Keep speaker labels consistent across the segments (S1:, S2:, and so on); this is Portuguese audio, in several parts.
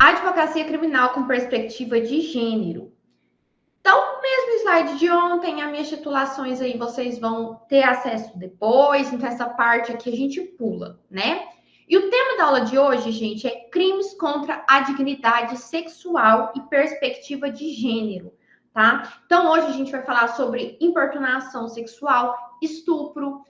S1: Advocacia criminal com perspectiva de gênero. Então, mesmo slide de ontem, as minhas titulações aí vocês vão ter acesso depois, então essa parte aqui a gente pula, né? E o tema da aula de hoje, gente, é crimes contra a dignidade sexual e perspectiva de gênero, tá? Então, hoje a gente vai falar sobre importunação sexual, estupro,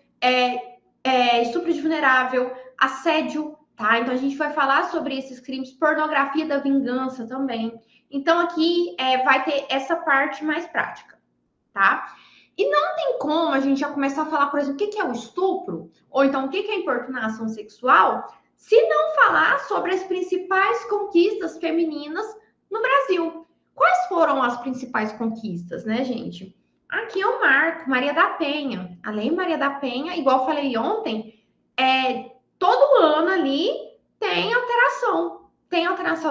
S1: estupro de vulnerável, assédio, tá? Então, a gente vai falar sobre esses crimes, pornografia da vingança também. Então, aqui vai ter essa parte mais prática, tá? E não tem como a gente já começar a falar, por exemplo, o que é o estupro, ou então o que é importunação sexual, se não falar sobre as principais conquistas femininas no Brasil. Quais foram as principais conquistas, né, gente? Aqui é o marco, Maria da Penha. A Lei Maria da Penha, igual eu falei ontem, todo ano ali tem alteração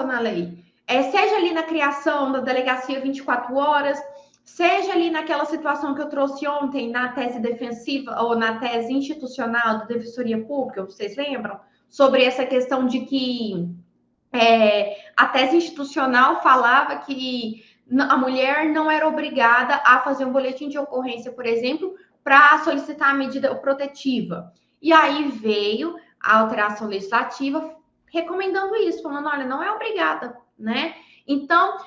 S1: na lei. Seja ali na criação da delegacia 24 horas, seja ali naquela situação que eu trouxe ontem, na tese defensiva ou na tese institucional da Defensoria Pública, vocês lembram? Sobre essa questão de que a tese institucional falava que a mulher não era obrigada a fazer um boletim de ocorrência, por exemplo, para solicitar a medida protetiva. E aí veio a alteração legislativa recomendando isso, falando, olha, não é obrigada, né? Então,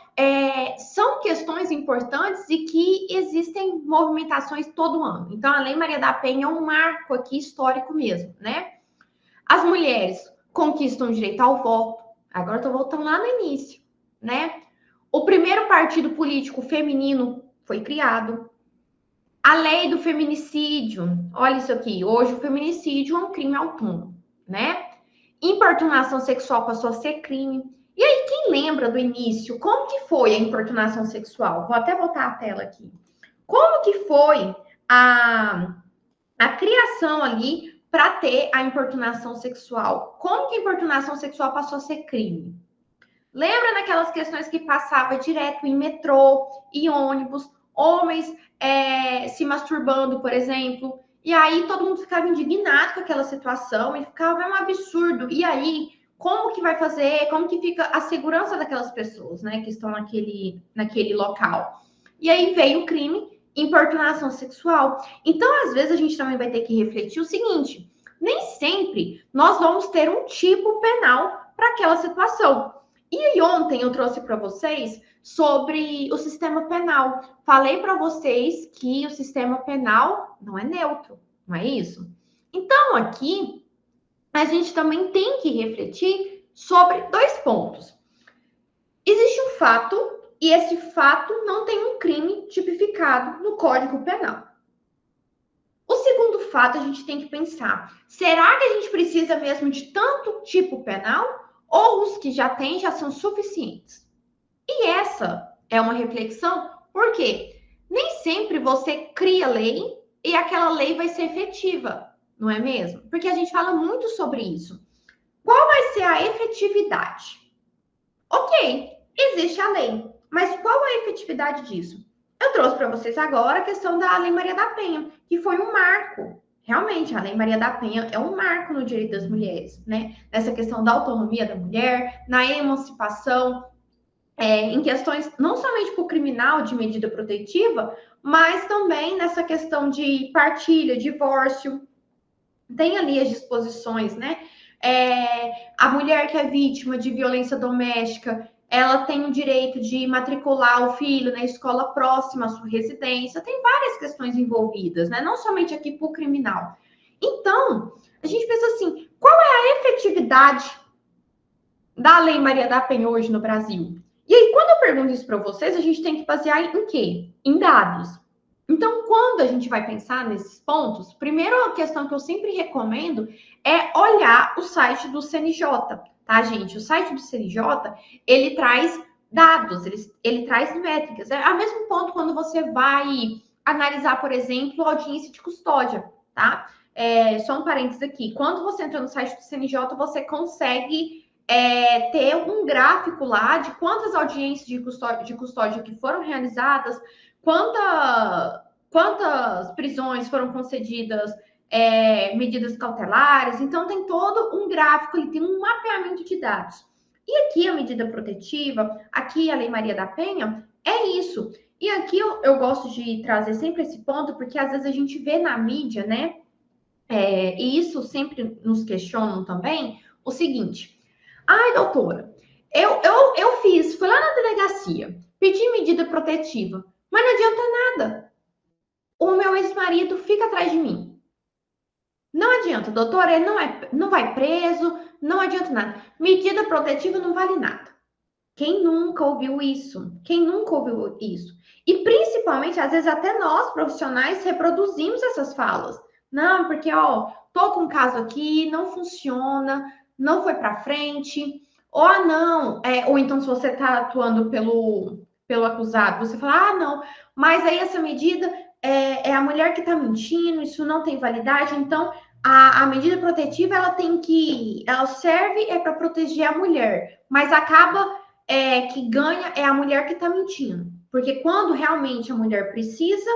S1: são questões importantes e que existem movimentações todo ano. Então, a Lei Maria da Penha é um marco aqui histórico mesmo, né? As mulheres conquistam o direito ao voto. Agora estou voltando lá no início, né? O primeiro partido político feminino foi criado. A lei do feminicídio, olha isso aqui, hoje o feminicídio é um crime autônomo, né? Importunação sexual passou a ser crime. E aí, quem lembra do início? Como que foi a importunação sexual? Vou até voltar a tela aqui. Como que foi a criação ali para ter a importunação sexual? Como que a importunação sexual passou a ser crime? Lembra daquelas questões que passava direto em metrô e ônibus, homens se masturbando, por exemplo, e aí todo mundo ficava indignado com aquela situação e ficava um absurdo. E aí, como que vai fazer? Como que fica a segurança daquelas pessoas, né, que estão naquele local? E aí veio o crime, importunação sexual. Então, às vezes, a gente também vai ter que refletir o seguinte: nem sempre nós vamos ter um tipo penal para aquela situação. E aí, ontem eu trouxe para vocês sobre o sistema penal. Falei para vocês que o sistema penal não é neutro, não é isso? Então, aqui, a gente também tem que refletir sobre dois pontos. Existe um fato, e esse fato não tem um crime tipificado no Código Penal. O segundo fato, a gente tem que pensar: será que a gente precisa mesmo de tanto tipo penal? Ou os que já tem já são suficientes? E essa é uma reflexão, porque nem sempre você cria lei e aquela lei vai ser efetiva, não é mesmo? Porque a gente fala muito sobre isso. Qual vai ser a efetividade? Ok, existe a lei, mas qual a efetividade disso? Eu trouxe para vocês agora a questão da Lei Maria da Penha, que foi um marco. Realmente, a Lei Maria da Penha é um marco no direito das mulheres, né? Nessa questão da autonomia da mulher, na emancipação, em questões não somente para o criminal de medida protetiva, mas também nessa questão de partilha, divórcio. Tem ali as disposições, né? A mulher que é vítima de violência doméstica, ela tem o direito de matricular o filho na escola próxima à sua residência. Tem várias questões envolvidas, né? Não somente aqui para o criminal. Então, a gente pensa assim: qual é a efetividade da Lei Maria da Penha hoje no Brasil? E aí, quando eu pergunto isso para vocês, a gente tem que basear em quê? Em dados. Então, quando a gente vai pensar nesses pontos, primeiro a questão que eu sempre recomendo é olhar o site do CNJ, tá, gente? O site do CNJ, ele traz dados, ele traz métricas. É o mesmo ponto quando você vai analisar, por exemplo, a audiência de custódia, tá? Só um parênteses aqui. Quando você entra no site do CNJ, você consegue ter um gráfico lá de quantas audiências de custódia que foram realizadas, quantas prisões foram concedidas, medidas cautelares. Então, tem todo um gráfico, ele tem um mapeamento de dados. E aqui a medida protetiva, aqui a Lei Maria da Penha, é isso. E aqui eu gosto de trazer sempre esse ponto, porque às vezes a gente vê na mídia, né? E isso sempre nos questionam também, o seguinte: ai, doutora, eu fui lá na delegacia, pedi medida protetiva, mas não adianta nada. O meu ex-marido fica atrás de mim. Não adianta, doutora, ele não vai preso, não adianta nada. Medida protetiva não vale nada. Quem nunca ouviu isso? Quem nunca ouviu isso? E principalmente, às vezes, até nós, profissionais, reproduzimos essas falas. Não, porque, ó, tô com um caso aqui, não funciona, não foi para frente. Ou não, ou então se você está atuando pelo acusado, você fala, não, mas aí essa medida é a mulher que está mentindo, isso não tem validade, então a medida protetiva ela serve para proteger a mulher, mas acaba que ganha é a mulher que está mentindo. Porque quando realmente a mulher precisa,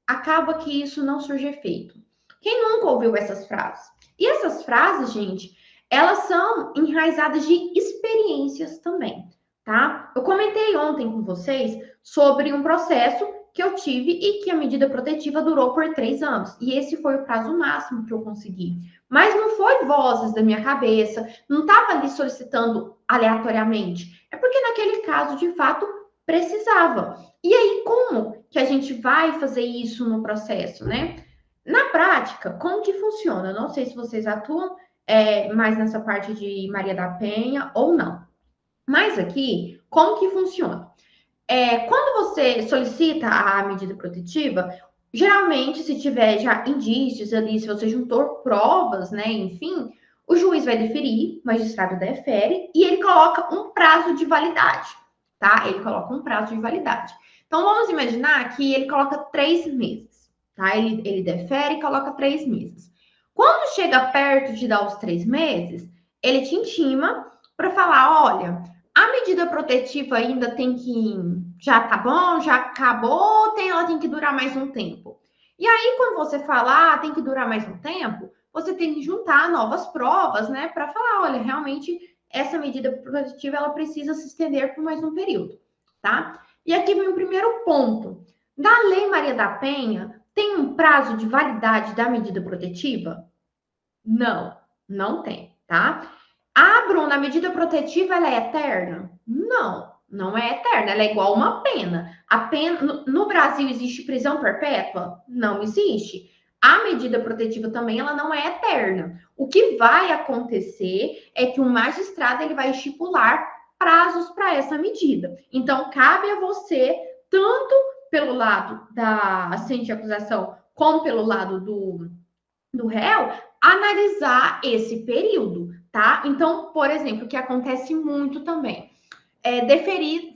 S1: acaba que isso não surge efeito. Quem nunca ouviu essas frases? E essas frases, gente, elas são enraizadas de experiências também, tá? Eu comentei ontem com vocês sobre um processo que eu tive e que a medida protetiva durou por 3 anos. E esse foi o prazo máximo que eu consegui. Mas não foi vozes da minha cabeça, não estava ali solicitando aleatoriamente. É porque naquele caso, de fato, precisava. E aí, como que a gente vai fazer isso no processo, né? Na prática, como que funciona? Eu não sei se vocês atuam mais nessa parte de Maria da Penha ou não. Mas aqui, como que funciona? Quando você solicita a medida protetiva, geralmente, se tiver já indícios ali, se você juntou provas, né, enfim, o juiz vai deferir, o magistrado defere e ele coloca um prazo de validade, tá? Ele coloca um prazo de validade. Então, vamos imaginar que ele coloca 3 meses, tá? Ele defere e coloca 3 meses. Quando chega perto de dar os 3 meses, ele te intima para falar, olha, a medida protetiva ainda tem que. Já tá bom, já acabou, ela tem que durar mais um tempo. E aí, quando você fala, tem que durar mais um tempo, você tem que juntar novas provas, né, para falar, olha, realmente essa medida protetiva ela precisa se estender por mais um período, tá? E aqui vem o primeiro ponto. Na Lei Maria da Penha, tem um prazo de validade da medida protetiva? Não, não tem, tá? Bruna, a medida protetiva ela é eterna? Não, não é eterna. Ela é igual uma pena. A pena no Brasil existe prisão perpétua? Não existe. A medida protetiva também ela não é eterna. O que vai acontecer é que o magistrado ele vai estipular prazos para essa medida. Então cabe a você tanto pelo lado da assistente de acusação como pelo lado do réu analisar esse período, tá? Então, por exemplo, o que acontece muito também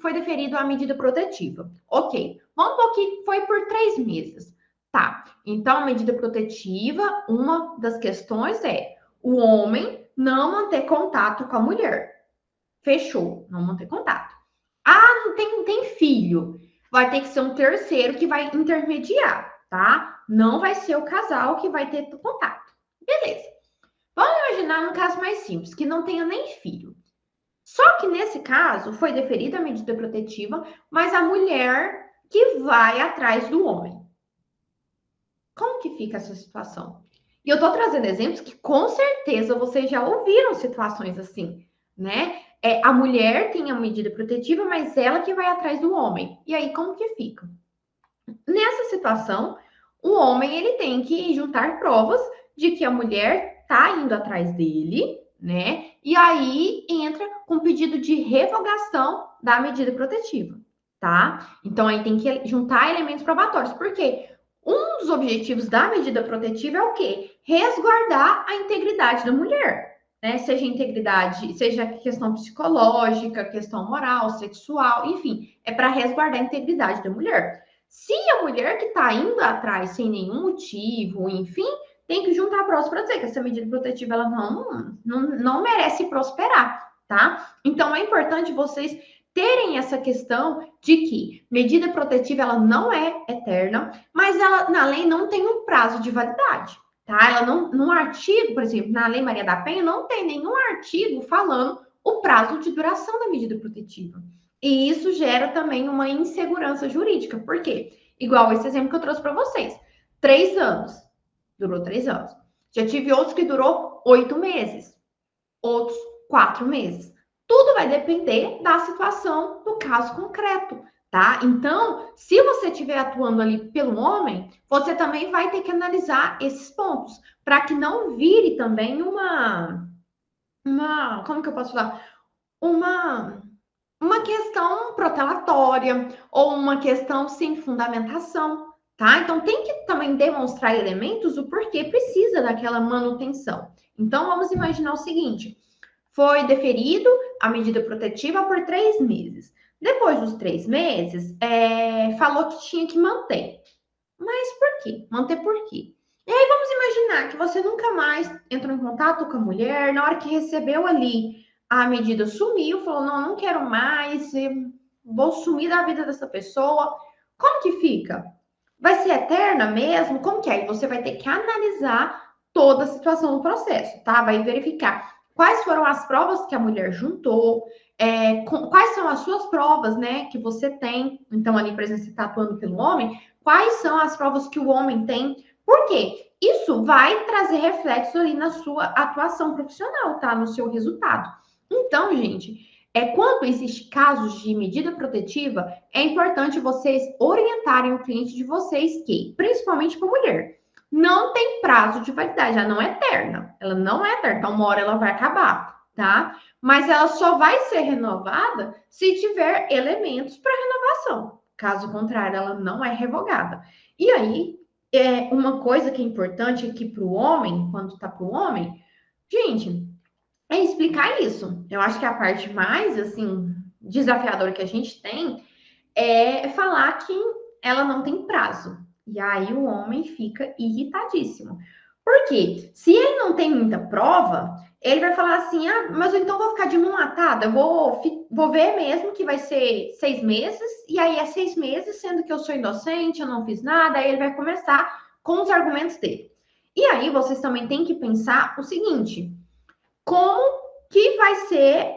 S1: foi deferido a medida protetiva. Ok, vamos supor que foi por 3 meses. Tá, então a medida protetiva, uma das questões é o homem não manter contato com a mulher. Fechou, não manter contato. Não tem filho. Vai ter que ser um terceiro que vai intermediar, tá? Não vai ser o casal que vai ter contato. Beleza. Vamos imaginar um caso mais simples, que não tenha nem filho. Só que nesse caso foi deferida a medida protetiva, mas a mulher que vai atrás do homem. Como que fica essa situação? E eu tô trazendo exemplos que com certeza vocês já ouviram situações assim, né? A mulher tem a medida protetiva, mas ela que vai atrás do homem. E aí como que fica? Nessa situação, o homem ele tem que juntar provas de que a mulher tá indo atrás dele, né? E aí entra com pedido de revogação da medida protetiva, tá? Então aí tem que juntar elementos probatórios. Por quê? Um dos objetivos da medida protetiva é o quê? Resguardar a integridade da mulher, né? Seja integridade, seja questão psicológica, questão moral, sexual, enfim, é para resguardar a integridade da mulher. Se a mulher que está indo atrás sem nenhum motivo, enfim, tem que juntar provas para dizer que essa medida protetiva ela não merece prosperar, tá? Então é importante vocês terem essa questão de que medida protetiva ela não é eterna, mas ela na lei não tem um prazo de validade, tá? Ela não, no artigo, por exemplo, na Lei Maria da Penha não tem nenhum artigo falando o prazo de duração da medida protetiva. E isso gera também uma insegurança jurídica. Por quê? Igual esse exemplo que eu trouxe para vocês. 3 anos. Durou 3 anos. Já tive outros que durou 8 meses. Outros 4 meses. Tudo vai depender da situação do caso concreto, tá? Então, se você estiver atuando ali pelo homem, você também vai ter que analisar esses pontos, para que não vire também como que eu posso falar? Uma questão protelatória ou uma questão sem fundamentação, tá? Então, tem que também demonstrar elementos do porquê precisa daquela manutenção. Então, vamos imaginar o seguinte: foi deferido a medida protetiva por 3 meses. Depois dos 3 meses, falou que tinha que manter. Mas por quê? Manter por quê? E aí vamos imaginar que você nunca mais entrou em contato com a mulher, na hora que recebeu ali a medida sumiu, falou, não, não quero mais, vou sumir da vida dessa pessoa. Como que fica? Vai ser eterna mesmo? Como que é? E você vai ter que analisar toda a situação do processo, tá? Vai verificar quais foram as provas que a mulher juntou, quais são as suas provas, né, que você tem. Então, ali, por exemplo, você está atuando pelo homem, quais são as provas que o homem tem? Por quê? Isso vai trazer reflexo ali na sua atuação profissional, tá? No seu resultado. Então, gente, quando existem casos de medida protetiva, é importante vocês orientarem o cliente de vocês que, principalmente para mulher, não tem prazo de validade, ela não é eterna. Ela não é eterna, então uma hora ela vai acabar, tá? Mas ela só vai ser renovada se tiver elementos para renovação. Caso contrário, ela não é revogada. E aí, uma coisa que é importante aqui para o homem, quando tá para o homem, gente, é explicar isso. Eu acho que a parte mais, assim, desafiadora que a gente tem é falar que ela não tem prazo. E aí o homem fica irritadíssimo. Por quê? Se ele não tem muita prova, ele vai falar assim: ah, mas então eu vou ficar de mão atada, eu vou ver mesmo que vai ser 6 meses, e aí é 6 meses, sendo que eu sou inocente, eu não fiz nada, aí ele vai começar com os argumentos dele. E aí vocês também têm que pensar o seguinte: como que vai ser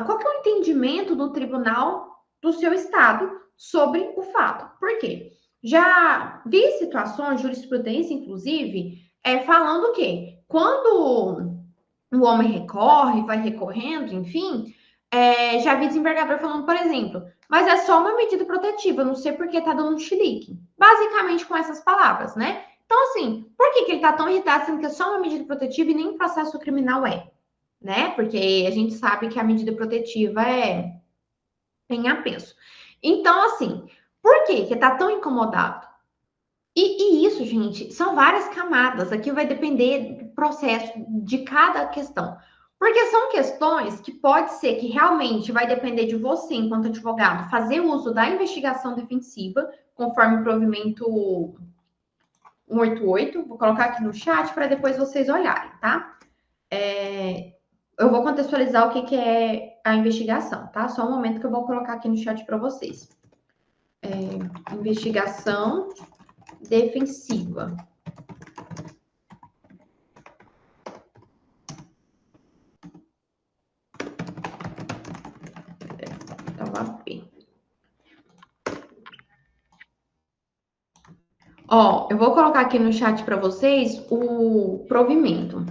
S1: qual que é o entendimento do tribunal do seu estado sobre o fato? Por quê? Já vi situações, jurisprudência, inclusive, falando o quê? Quando o homem recorre, vai recorrendo, enfim, já vi desembargador falando, por exemplo, mas é só uma medida protetiva, não sei por que tá dando um chilique. Basicamente com essas palavras, né? Então, assim, por que ele tá tão irritado sendo que é só uma medida protetiva e nem processo criminal né? Porque a gente sabe que a medida protetiva é em apeso. Então, assim, por que que tá tão incomodado? E isso, gente, são várias camadas. Aqui vai depender do processo de cada questão. Porque são questões que pode ser que realmente vai depender de você, enquanto advogado, fazer uso da investigação defensiva, conforme o provimento 188. Vou colocar aqui no chat para depois vocês olharem, tá? Eu vou contextualizar o que é a investigação, tá? Só um momento que eu vou colocar aqui no chat para vocês. Investigação defensiva. Tava bem. Ó, eu vou colocar aqui no chat para vocês o provimento.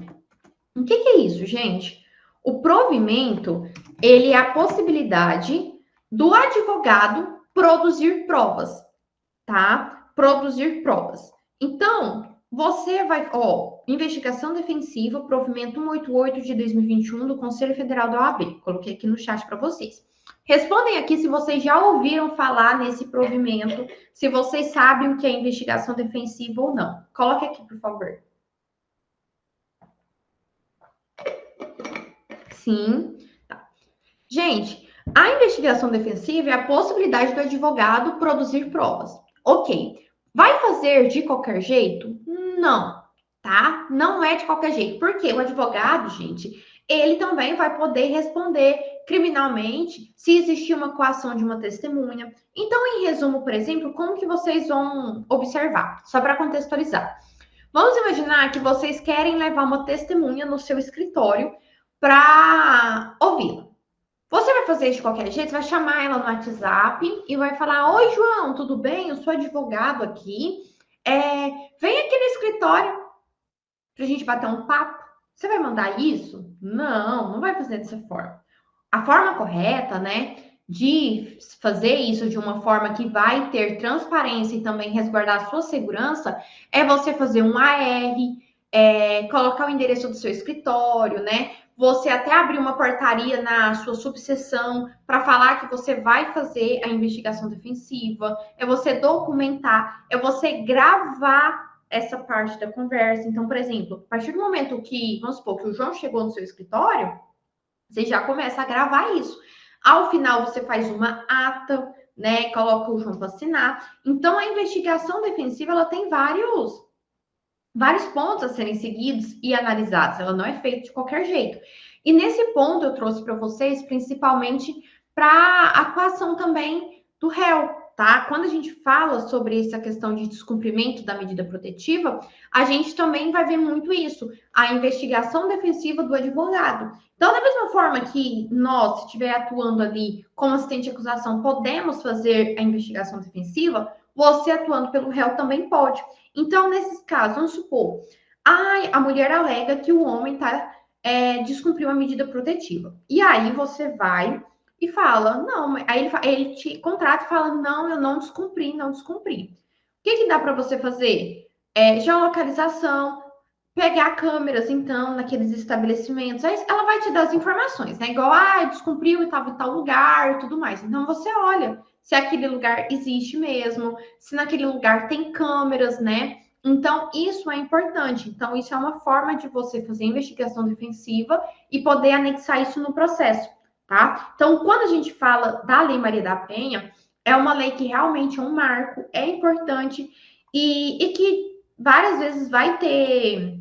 S1: O que é isso, gente? O provimento, ele é a possibilidade do advogado produzir provas, tá? Produzir provas. Então, você vai, investigação defensiva, provimento 188 de 2021 do Conselho Federal da OAB. Coloquei aqui no chat para vocês. Respondem aqui se vocês já ouviram falar nesse provimento, se vocês sabem o que é investigação defensiva ou não. Coloque aqui, por favor. Sim. Tá. Gente, a investigação defensiva é a possibilidade do advogado produzir provas. Ok. Vai fazer de qualquer jeito? Não, tá? Não é de qualquer jeito. Porque o advogado, gente, ele também vai poder responder criminalmente se existir uma coação de uma testemunha. Então, em resumo, por exemplo, como que vocês vão observar? Só para contextualizar. Vamos imaginar que vocês querem levar uma testemunha no seu escritório para ouvi-la. Você vai fazer isso de qualquer jeito, você vai chamar ela no WhatsApp e vai falar: Oi, João, tudo bem? Eu sou advogado aqui. Vem aqui no escritório para a gente bater um papo. Você vai mandar isso? Não, não vai fazer dessa forma. A forma correta, né, de fazer isso de uma forma que vai ter transparência e também resguardar a sua segurança é você fazer um AR, colocar o endereço do seu escritório, né? Você até abrir uma portaria na sua subseção para falar que você vai fazer a investigação defensiva, é você documentar, é você gravar essa parte da conversa. Então, por exemplo, a partir do momento que, vamos supor, que o João chegou no seu escritório, você já começa a gravar isso. Ao final, você faz uma ata, né? Coloca o João para assinar. Então, a investigação defensiva, ela tem vários pontos a serem seguidos e analisados. Ela não é feita de qualquer jeito. E nesse ponto, eu trouxe para vocês, principalmente, para a atuação também do réu, tá? Quando a gente fala sobre essa questão de descumprimento da medida protetiva, a gente também vai ver muito isso, a investigação defensiva do advogado. Então, da mesma forma que nós, se estiver atuando ali como assistente de acusação, podemos fazer a investigação defensiva, você atuando pelo réu também pode. Então, nesses casos, vamos supor, a mulher alega que o homem descumpriu a medida protetiva. E aí você vai e fala, não, aí ele te contrata e fala, não, eu não descumpri, não descumpri. O que dá para você fazer? Geolocalização, pegar câmeras, então, naqueles estabelecimentos. Aí ela vai te dar as informações, né? Igual, descumpriu e estava em tal lugar e tudo mais. Então, você olha se aquele lugar existe mesmo, se naquele lugar tem câmeras, né? Então, isso é importante. Então, isso é uma forma de você fazer investigação defensiva e poder anexar isso no processo, tá? Então, quando a gente fala da Lei Maria da Penha, é uma lei que realmente é um marco, é importante e que várias vezes vai ter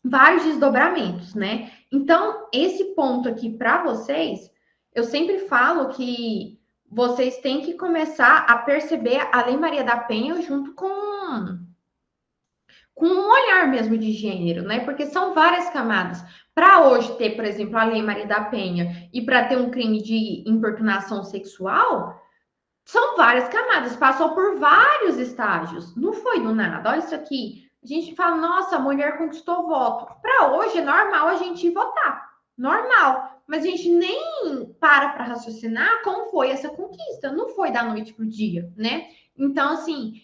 S1: vários desdobramentos, né? Então, esse ponto aqui para vocês, eu sempre falo que vocês têm que começar a perceber a Lei Maria da Penha junto com um olhar mesmo de gênero, né? Porque são várias camadas. Para hoje ter, por exemplo, a Lei Maria da Penha e para ter um crime de importunação sexual, são várias camadas, passou por vários estágios. Não foi do nada. Olha isso aqui. A gente fala, nossa, a mulher conquistou voto. Para hoje é normal a gente ir votar. Normal. Mas a gente nem para raciocinar como foi essa conquista. Não foi da noite para o dia, né? Então, assim,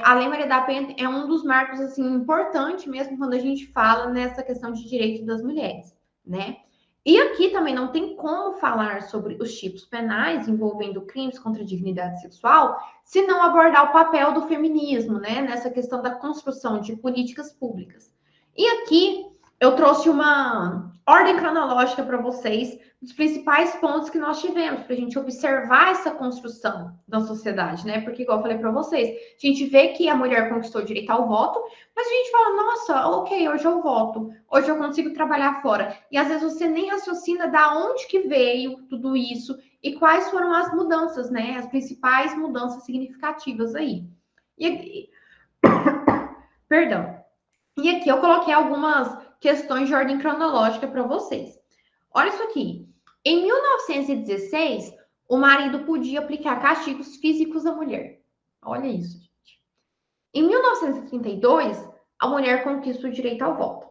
S1: a Lei Maria da Penha é um dos marcos, assim, importante mesmo quando a gente fala nessa questão de direitos das mulheres, né? E aqui também não tem como falar sobre os tipos penais envolvendo crimes contra a dignidade sexual se não abordar o papel do feminismo, né, nessa questão da construção de políticas públicas. E aqui eu trouxe uma ordem cronológica para vocês dos principais pontos que nós tivemos para a gente observar essa construção da sociedade, né? Porque, igual eu falei para vocês, a gente vê que a mulher conquistou o direito ao voto, mas a gente fala, nossa, ok, hoje eu voto, hoje eu consigo trabalhar fora. E às vezes você nem raciocina da onde que veio tudo isso e quais foram as mudanças, né? As principais mudanças significativas aí. E perdão. E aqui eu coloquei algumas questões de ordem cronológica para vocês. Olha isso aqui. Em 1916, o marido podia aplicar castigos físicos à mulher. Olha isso, gente. Em 1932, a mulher conquista o direito ao voto.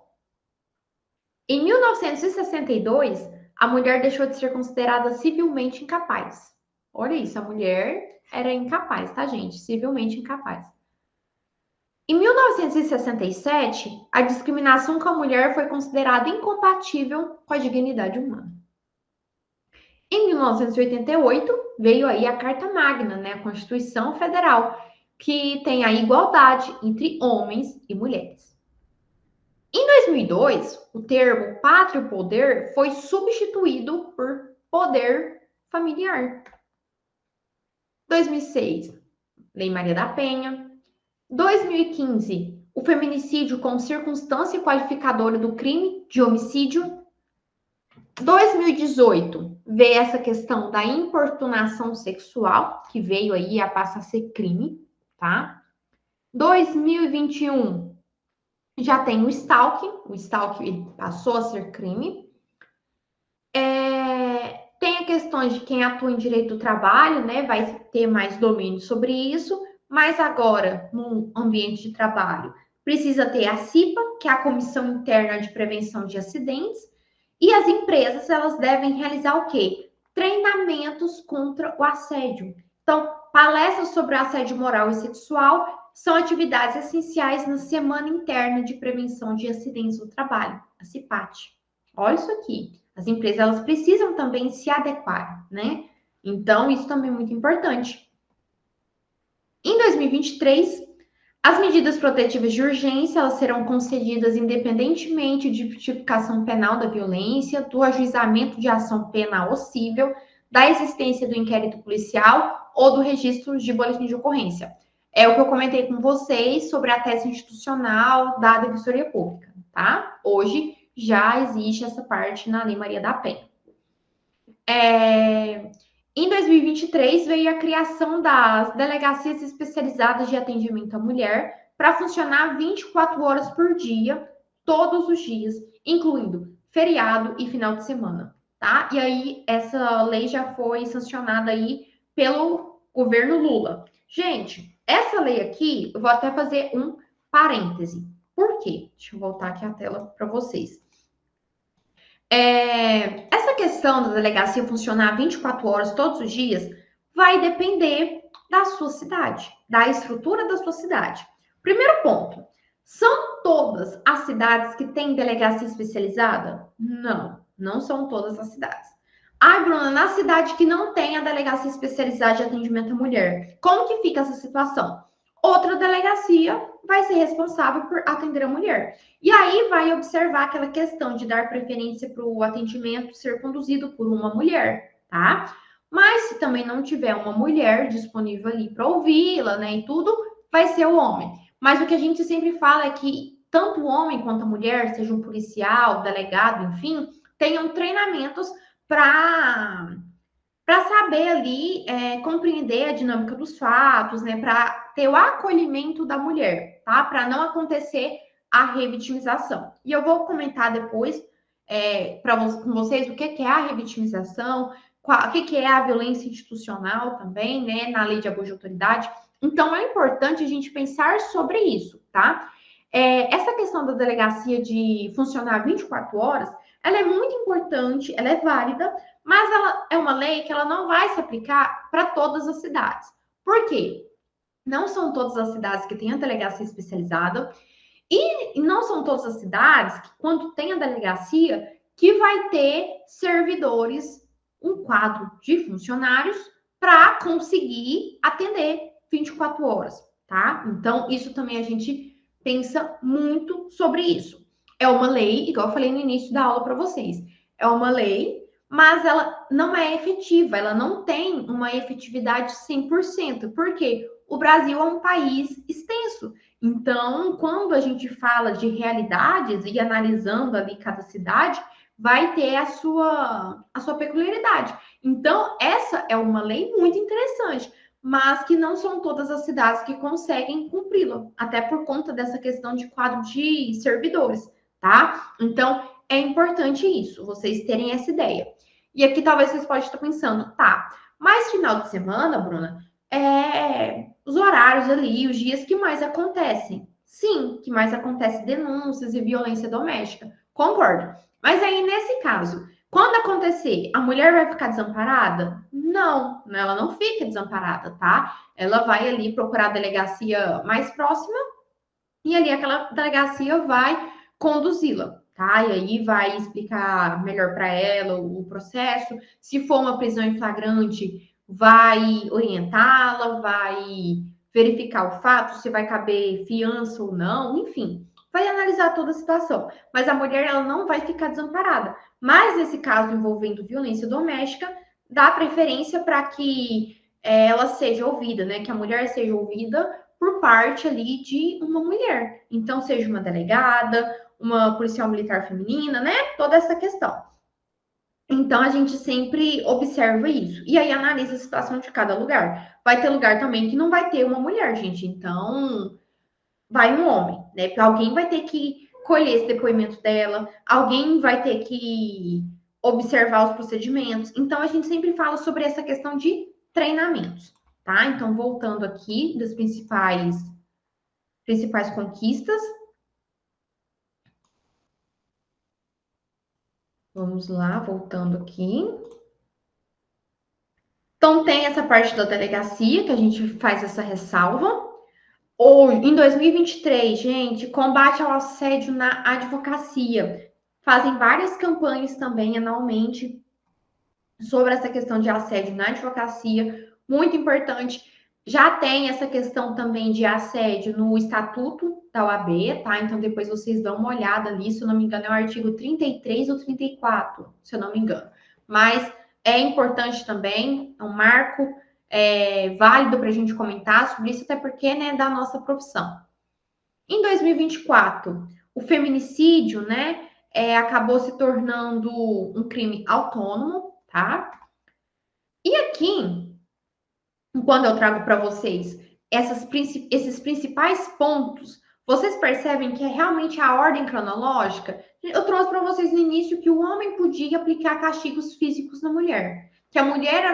S1: Em 1962, a mulher deixou de ser considerada civilmente incapaz. Olha isso, a mulher era incapaz, tá, gente? Civilmente incapaz. Em 1967, a discriminação com a mulher foi considerada incompatível com a dignidade humana. Em 1988, veio aí a Carta Magna, né, a Constituição Federal, que tem a igualdade entre homens e mulheres. Em 2002, o termo pátrio poder foi substituído por poder familiar. 2006, Lei Maria da Penha. 2015, o feminicídio como circunstância qualificadora do crime de homicídio. 2018, veio essa questão da importunação sexual, que veio aí a passar a ser crime, tá? 2021, já tem o stalking passou a ser crime. questões de quem atua em direito do trabalho, né? Vai ter mais domínio sobre isso, mas agora, no ambiente de trabalho, precisa ter a CIPA, que é a Comissão Interna de Prevenção de Acidentes, e as empresas, elas devem realizar o quê? Treinamentos contra o assédio. Então, palestras sobre o assédio moral e sexual são atividades essenciais na Semana Interna de Prevenção de Acidentes do Trabalho, a CIPAT. Olha isso aqui. As empresas, elas precisam também se adequar, né? Então, isso também é muito importante. Em 2023, as medidas protetivas de urgência, elas serão concedidas independentemente de tipificação penal da violência, do ajuizamento de ação penal ou cível, da existência do inquérito policial ou do registro de boletim de ocorrência. É o que eu comentei com vocês sobre a tese institucional da Defensoria Pública, tá? Hoje já existe essa parte na Lei Maria da Penha. Em 2023, veio a criação das delegacias especializadas de atendimento à mulher para funcionar 24 horas por dia, todos os dias, incluindo feriado e final de semana, tá? E aí, essa lei já foi sancionada aí pelo governo Lula. Gente, essa lei aqui, eu vou até fazer um parêntese. Por quê? Deixa eu voltar aqui a tela para vocês. Essa questão da delegacia funcionar 24 horas todos os dias vai depender da sua cidade, da estrutura da sua cidade. Primeiro ponto, são todas as cidades que têm delegacia especializada? Não, não são todas as cidades. Ai, Bruna, na cidade que não tem a delegacia especializada de atendimento à mulher, como que fica essa situação? Outra delegacia vai ser responsável por atender a mulher. E aí vai observar aquela questão de dar preferência para o atendimento ser conduzido por uma mulher, tá? Mas se também não tiver uma mulher disponível ali para ouvi-la, né, e tudo, vai ser o homem. Mas o que a gente sempre fala é que tanto o homem quanto a mulher, seja um policial, delegado, enfim, tenham treinamentos para saber ali compreender a dinâmica dos fatos, né? Para ter o acolhimento da mulher, tá? Para não acontecer a revitimização. E eu vou comentar depois com vocês o que é a revitimização, o que é a violência institucional também, né? Na lei de abuso de autoridade. Então, é importante a gente pensar sobre isso, tá? Essa questão da delegacia de funcionar 24 horas, ela é muito importante, ela é válida, mas ela é uma lei que ela não vai se aplicar para todas as cidades. Por quê? Não são todas as cidades que têm a delegacia especializada e não são todas as cidades que, quando tem a delegacia, que vai ter servidores, um quadro de funcionários para conseguir atender 24 horas, tá? Então, isso também a gente pensa muito sobre isso. É uma lei, igual eu falei no início da aula para vocês, é uma lei, mas ela não é efetiva, ela não tem uma efetividade 100%. Por quê? O Brasil é um país extenso. Então, quando a gente fala de realidades e analisando ali cada cidade, vai ter a sua peculiaridade. Então, essa é uma lei muito interessante, mas que não são todas as cidades que conseguem cumpri-la, até por conta dessa questão de quadro de servidores, tá? Então, é importante isso, vocês terem essa ideia. E aqui talvez vocês possam estar pensando, tá, mas final de semana, Bruna, os horários ali, os dias que mais acontecem. Sim, que mais acontece denúncias e violência doméstica. Concordo. Mas aí, nesse caso, quando acontecer, a mulher vai ficar desamparada? Não, ela não fica desamparada, tá? Ela vai ali procurar a delegacia mais próxima e ali aquela delegacia vai conduzi-la, tá? E aí vai explicar melhor para ela o processo. Se for uma prisão em flagrante, vai orientá-la, vai verificar o fato, se vai caber fiança ou não, enfim, vai analisar toda a situação. Mas a mulher, ela não vai ficar desamparada. Mas nesse caso envolvendo violência doméstica, dá preferência para que ela seja ouvida, né? Que a mulher seja ouvida por parte ali de uma mulher. Então, seja uma delegada, uma policial militar feminina, né? Toda essa questão. Então, a gente sempre observa isso. E aí, analisa a situação de cada lugar. Vai ter lugar também que não vai ter uma mulher, gente. Então, vai um homem, né? Porque alguém vai ter que colher esse depoimento dela, alguém vai ter que observar os procedimentos. Então, a gente sempre fala sobre essa questão de treinamentos, tá? Então, voltando aqui das principais conquistas. Vamos lá, voltando aqui. Então, tem essa parte da delegacia, que a gente faz essa ressalva. Ou, em 2023, gente, combate ao assédio na advocacia. Fazem várias campanhas também anualmente sobre essa questão de assédio na advocacia, muito importante. Já tem essa questão também de assédio no Estatuto da OAB, tá? Então, depois vocês dão uma olhada ali, se eu não me engano, é o artigo 33 ou 34, se eu não me engano. Mas é importante também, é um marco válido para a gente comentar sobre isso, até porque, né, da nossa profissão. Em 2024, o feminicídio, né, acabou se tornando um crime autônomo, tá? E aqui, quando eu trago para vocês esses principais pontos, vocês percebem que é realmente a ordem cronológica? Eu trouxe para vocês no início que o homem podia aplicar castigos físicos na mulher, que a mulher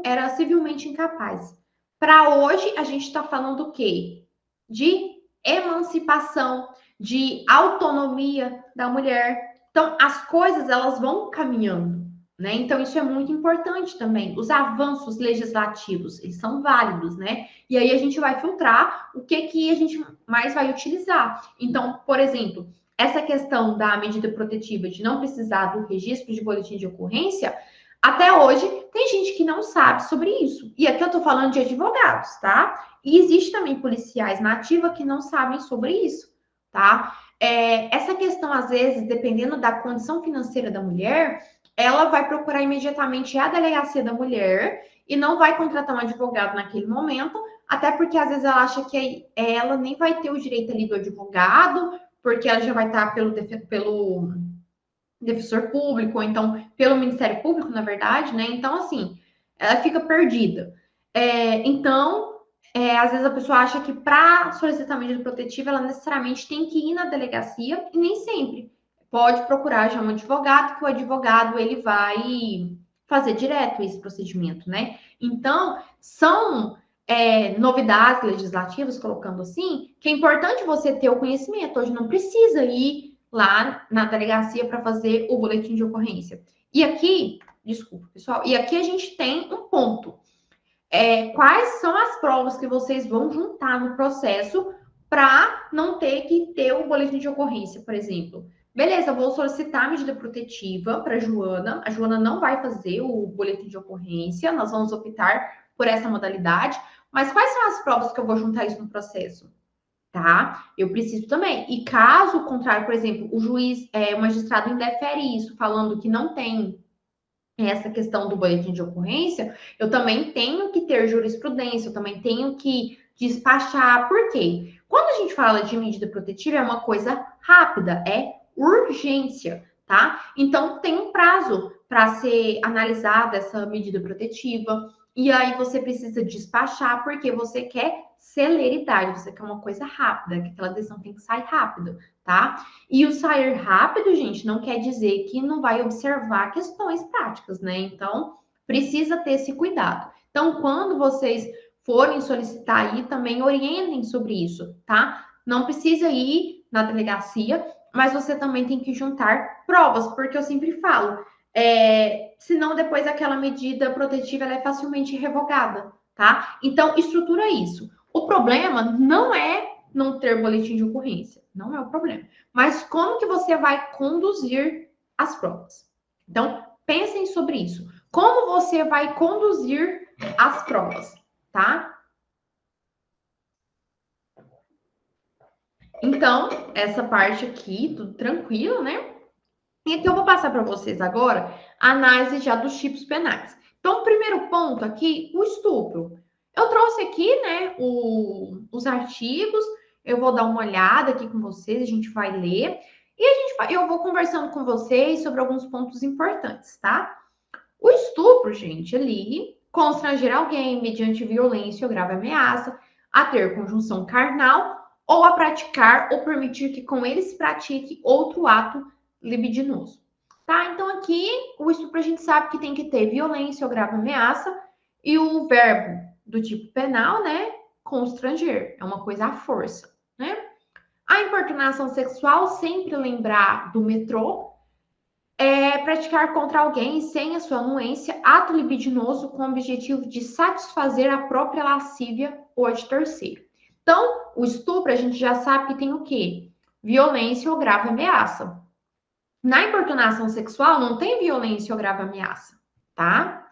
S1: era civilmente incapaz. Para hoje, a gente está falando do quê? De emancipação, de autonomia da mulher. Então, as coisas elas vão caminhando. Né? Então, isso é muito importante também. Os avanços legislativos, eles são válidos, né? E aí a gente vai filtrar o que a gente mais vai utilizar. Então, por exemplo, essa questão da medida protetiva de não precisar do registro de boletim de ocorrência, até hoje tem gente que não sabe sobre isso. E aqui eu tô falando de advogados, tá? E existe também policiais na ativa que não sabem sobre isso, tá? Essa questão, às vezes, dependendo da condição financeira da mulher, ela vai procurar imediatamente a delegacia da mulher e não vai contratar um advogado naquele momento, até porque às vezes ela acha que ela nem vai ter o direito ali do advogado, porque ela já vai estar pelo defensor público, ou então pelo Ministério Público, na verdade, né? Então, assim, ela fica perdida. Então, às vezes a pessoa acha que para solicitar medida protetiva, ela necessariamente tem que ir na delegacia, e nem sempre. Pode procurar já um advogado, que o advogado ele vai fazer direto esse procedimento, né? Então, são novidades legislativas, colocando assim, que é importante você ter o conhecimento. Hoje não precisa ir lá na delegacia para fazer o boletim de ocorrência. E aqui, desculpa, pessoal, e aqui a gente tem um ponto. Quais são as provas que vocês vão juntar no processo para não ter que ter o boletim de ocorrência, por exemplo? Beleza, eu vou solicitar a medida protetiva para a Joana. A Joana não vai fazer o boletim de ocorrência, nós vamos optar por essa modalidade. Mas quais são as provas que eu vou juntar isso no processo? Tá? Eu preciso também. E caso contrário, por exemplo, o juiz, o magistrado indefere isso, falando que não tem essa questão do boletim de ocorrência, eu também tenho que ter jurisprudência, eu também tenho que despachar. Por quê? Quando a gente fala de medida protetiva, é uma coisa rápida, é urgência, tá? Então, tem um prazo para ser analisada essa medida protetiva, e aí você precisa despachar, porque você quer celeridade, você quer uma coisa rápida, que aquela decisão tem que sair rápido, tá? E o sair rápido, gente, não quer dizer que não vai observar questões práticas, né? Então, precisa ter esse cuidado. Então, quando vocês forem solicitar aí, também orientem sobre isso, tá? Não precisa ir na delegacia, mas você também tem que juntar provas, porque eu sempre falo, senão depois aquela medida protetiva ela é facilmente revogada, tá? Então, estrutura isso. O problema não é não ter boletim de ocorrência, não é o problema. Mas como que você vai conduzir as provas? Então, pensem sobre isso. Como você vai conduzir as provas, tá? Então, essa parte aqui, tudo tranquilo, né? E aqui eu vou passar para vocês agora a análise já dos tipos penais. Então, o primeiro ponto aqui, o estupro. Eu trouxe aqui, né, os artigos, eu vou dar uma olhada aqui com vocês, a gente vai ler, e eu vou conversando com vocês sobre alguns pontos importantes, tá? O estupro, gente, ali, constranger alguém mediante violência ou grave ameaça, a ter conjunção carnal, ou a praticar ou permitir que com ele se pratique outro ato libidinoso. tá? Então, aqui, o estupro a gente sabe que tem que ter violência ou grave ameaça e o verbo do tipo penal, né? Constranger, é uma coisa à força, né? A importunação sexual, sempre lembrar do metrô, é praticar contra alguém sem a sua anuência, ato libidinoso com o objetivo de satisfazer a própria lascívia ou a de terceiro. Então, o estupro a gente já sabe que tem o quê? Violência ou grave ameaça. Na importunação sexual não tem violência ou grave ameaça, tá?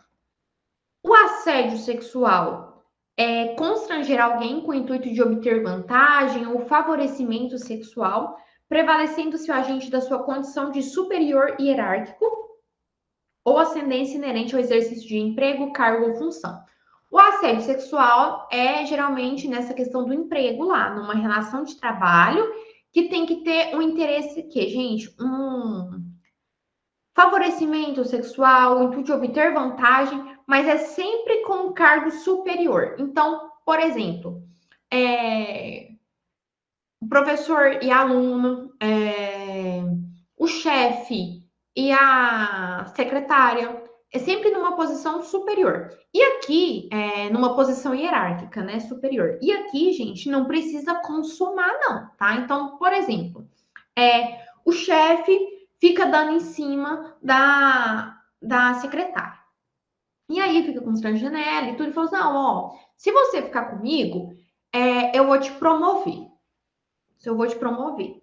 S1: O assédio sexual é constranger alguém com o intuito de obter vantagem ou favorecimento sexual, prevalecendo-se o agente da sua condição de superior hierárquico ou ascendência inerente ao exercício de emprego, cargo ou função. O assédio sexual é geralmente nessa questão do emprego lá, numa relação de trabalho, que tem que ter um interesse que, gente, um favorecimento sexual, o intuito de obter vantagem, mas é sempre com um cargo superior. Então, por exemplo, o professor e aluno, o chefe e a secretária, é sempre numa posição superior. E aqui, numa posição hierárquica, né, superior. E aqui, gente, não precisa consumar, não, tá? Então, por exemplo, o chefe fica dando em cima da secretária. E aí fica constrangendo ela e tudo, e falou assim, não, ó, se você ficar comigo, eu vou te promover. Eu vou te promover.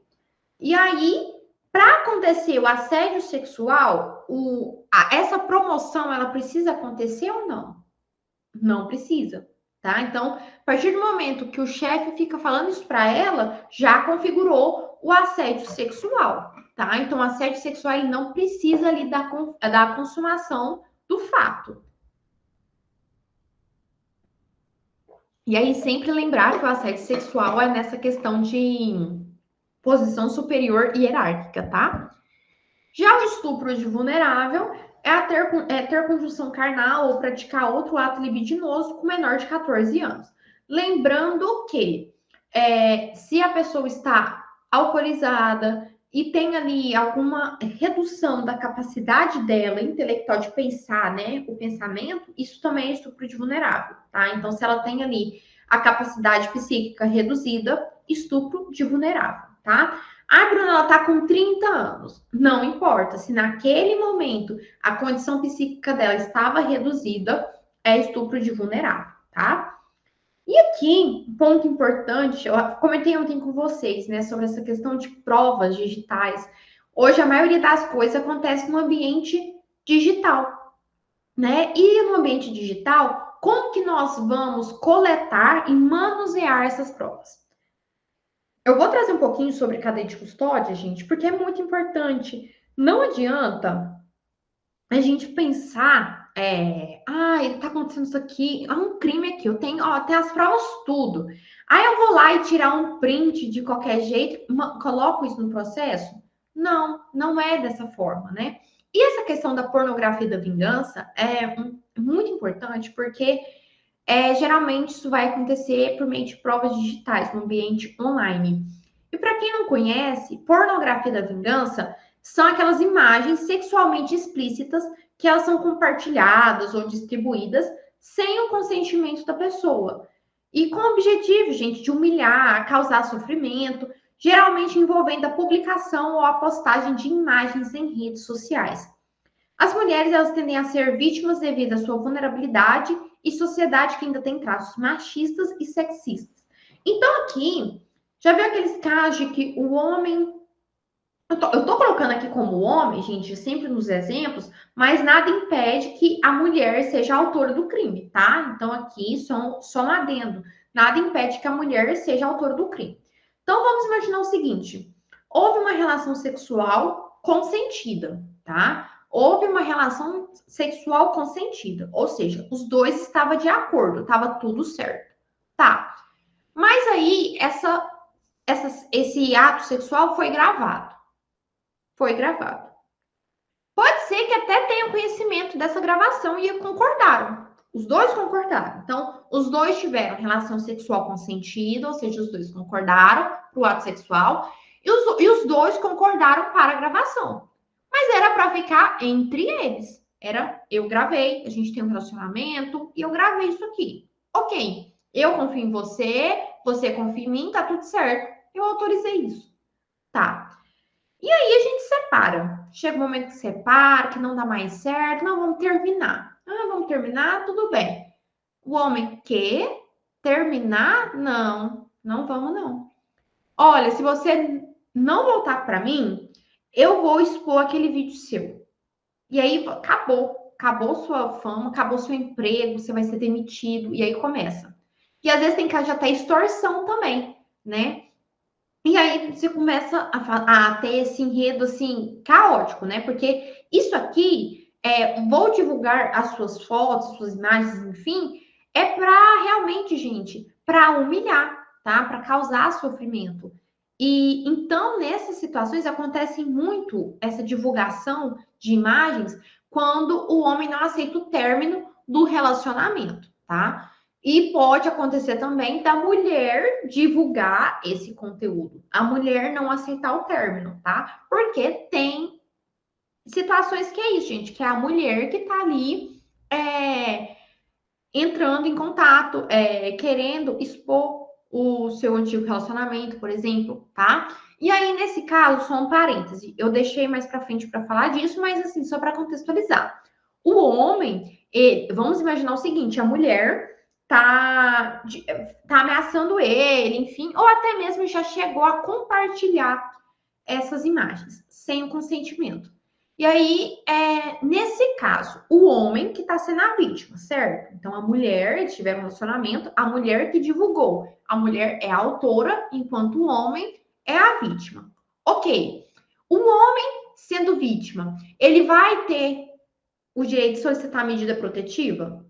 S1: E aí, para acontecer o assédio sexual, essa promoção, ela precisa acontecer ou não? Não precisa, tá? Então, a partir do momento que o chefe fica falando isso para ela, já configurou o assédio sexual, tá? Então, o assédio sexual ele não precisa ali da consumação do fato. E aí, sempre lembrar que o assédio sexual é nessa questão de posição superior hierárquica, tá? Já o estupro de vulnerável ter conjunção carnal ou praticar outro ato libidinoso com menor de 14 anos. Lembrando que se a pessoa está alcoolizada e tem ali alguma redução da capacidade dela intelectual de pensar, né, o pensamento, isso também é estupro de vulnerável, tá? Então, se ela tem ali a capacidade psíquica reduzida, estupro de vulnerável, tá? A Bruna, ela tá com 30 anos. Não importa se naquele momento a condição psíquica dela estava reduzida, é estupro de vulnerável, tá? E aqui, um ponto importante, eu comentei ontem com vocês, né, sobre essa questão de provas digitais. Hoje, a maioria das coisas acontece no ambiente digital, né? E no ambiente digital, como que nós vamos coletar e manusear essas provas? Eu vou trazer um pouquinho sobre cadeia de custódia, gente, porque é muito importante. Não adianta a gente pensar, tá acontecendo isso aqui, há um crime aqui, eu tenho, tem as provas tudo. Aí eu vou lá e tirar um print de qualquer jeito, coloco isso no processo? Não, não é dessa forma, né? E essa questão da pornografia da vingança é muito importante, porque geralmente isso vai acontecer por meio de provas digitais, no ambiente online. E para quem não conhece, pornografia da vingança são aquelas imagens sexualmente explícitas que elas são compartilhadas ou distribuídas sem o consentimento da pessoa. E com o objetivo, gente, de humilhar, causar sofrimento, geralmente envolvendo a publicação ou a postagem de imagens em redes sociais. As mulheres, elas tendem a ser vítimas devido à sua vulnerabilidade e sociedade que ainda tem traços machistas e sexistas. Então, aqui, já viu aqueles casos de que o homem... Eu tô colocando aqui como homem, gente, sempre nos exemplos, mas nada impede que a mulher seja a autora do crime, tá? Então, aqui, só um adendo. Nada impede que a mulher seja a autora do crime. Então, vamos imaginar o seguinte. Houve uma relação sexual consentida, tá? Houve uma relação sexual consentida, ou seja, os dois estavam de acordo, estava tudo certo, tá? Mas aí esse ato sexual foi gravado. Foi gravado. Pode ser que até tenham conhecimento dessa gravação e concordaram. Os dois concordaram. Então, os dois tiveram relação sexual consentida, ou seja, os dois concordaram para o ato sexual, e os dois concordaram para a gravação. Mas era para ficar entre eles. Eu gravei, a gente tem um relacionamento e eu gravei isso aqui. Ok, eu confio em você, você confia em mim, tá tudo certo. Eu autorizei isso. Tá. E aí a gente separa. Chega um momento que separa, que não dá mais certo, não, vamos terminar. Ah, vamos terminar, tudo bem. O homem quer terminar? Não, não vamos não. Olha, se você não voltar para mim, eu vou expor aquele vídeo seu. E aí acabou sua fama, acabou seu emprego, você vai ser demitido, e aí começa. E às vezes tem caso de até extorsão também, né? E aí você começa a ter esse enredo assim caótico, né? Porque isso aqui vou divulgar as suas fotos, suas imagens, enfim, é para realmente, gente, para humilhar, tá? Para causar sofrimento. E então, nessas situações, acontece muito essa divulgação de imagens quando o homem não aceita o término do relacionamento, tá? E pode acontecer também da mulher divulgar esse conteúdo, a mulher não aceitar o término, tá? Porque tem situações que é isso, gente, que é a mulher que tá ali entrando em contato, querendo expor o seu antigo relacionamento, por exemplo, tá? E aí, nesse caso, só um parêntese, eu deixei mais para frente para falar disso, mas assim, só para contextualizar. O homem, vamos imaginar o seguinte, a mulher tá ameaçando ele, enfim, ou até mesmo já chegou a compartilhar essas imagens sem o consentimento. E aí, nesse caso, o homem que está sendo a vítima, certo? Então, a mulher, eles tiveram um relacionamento, a mulher que divulgou. A mulher é a autora, enquanto o homem é a vítima. Ok. O homem, sendo vítima, ele vai ter o direito de solicitar medida protetiva?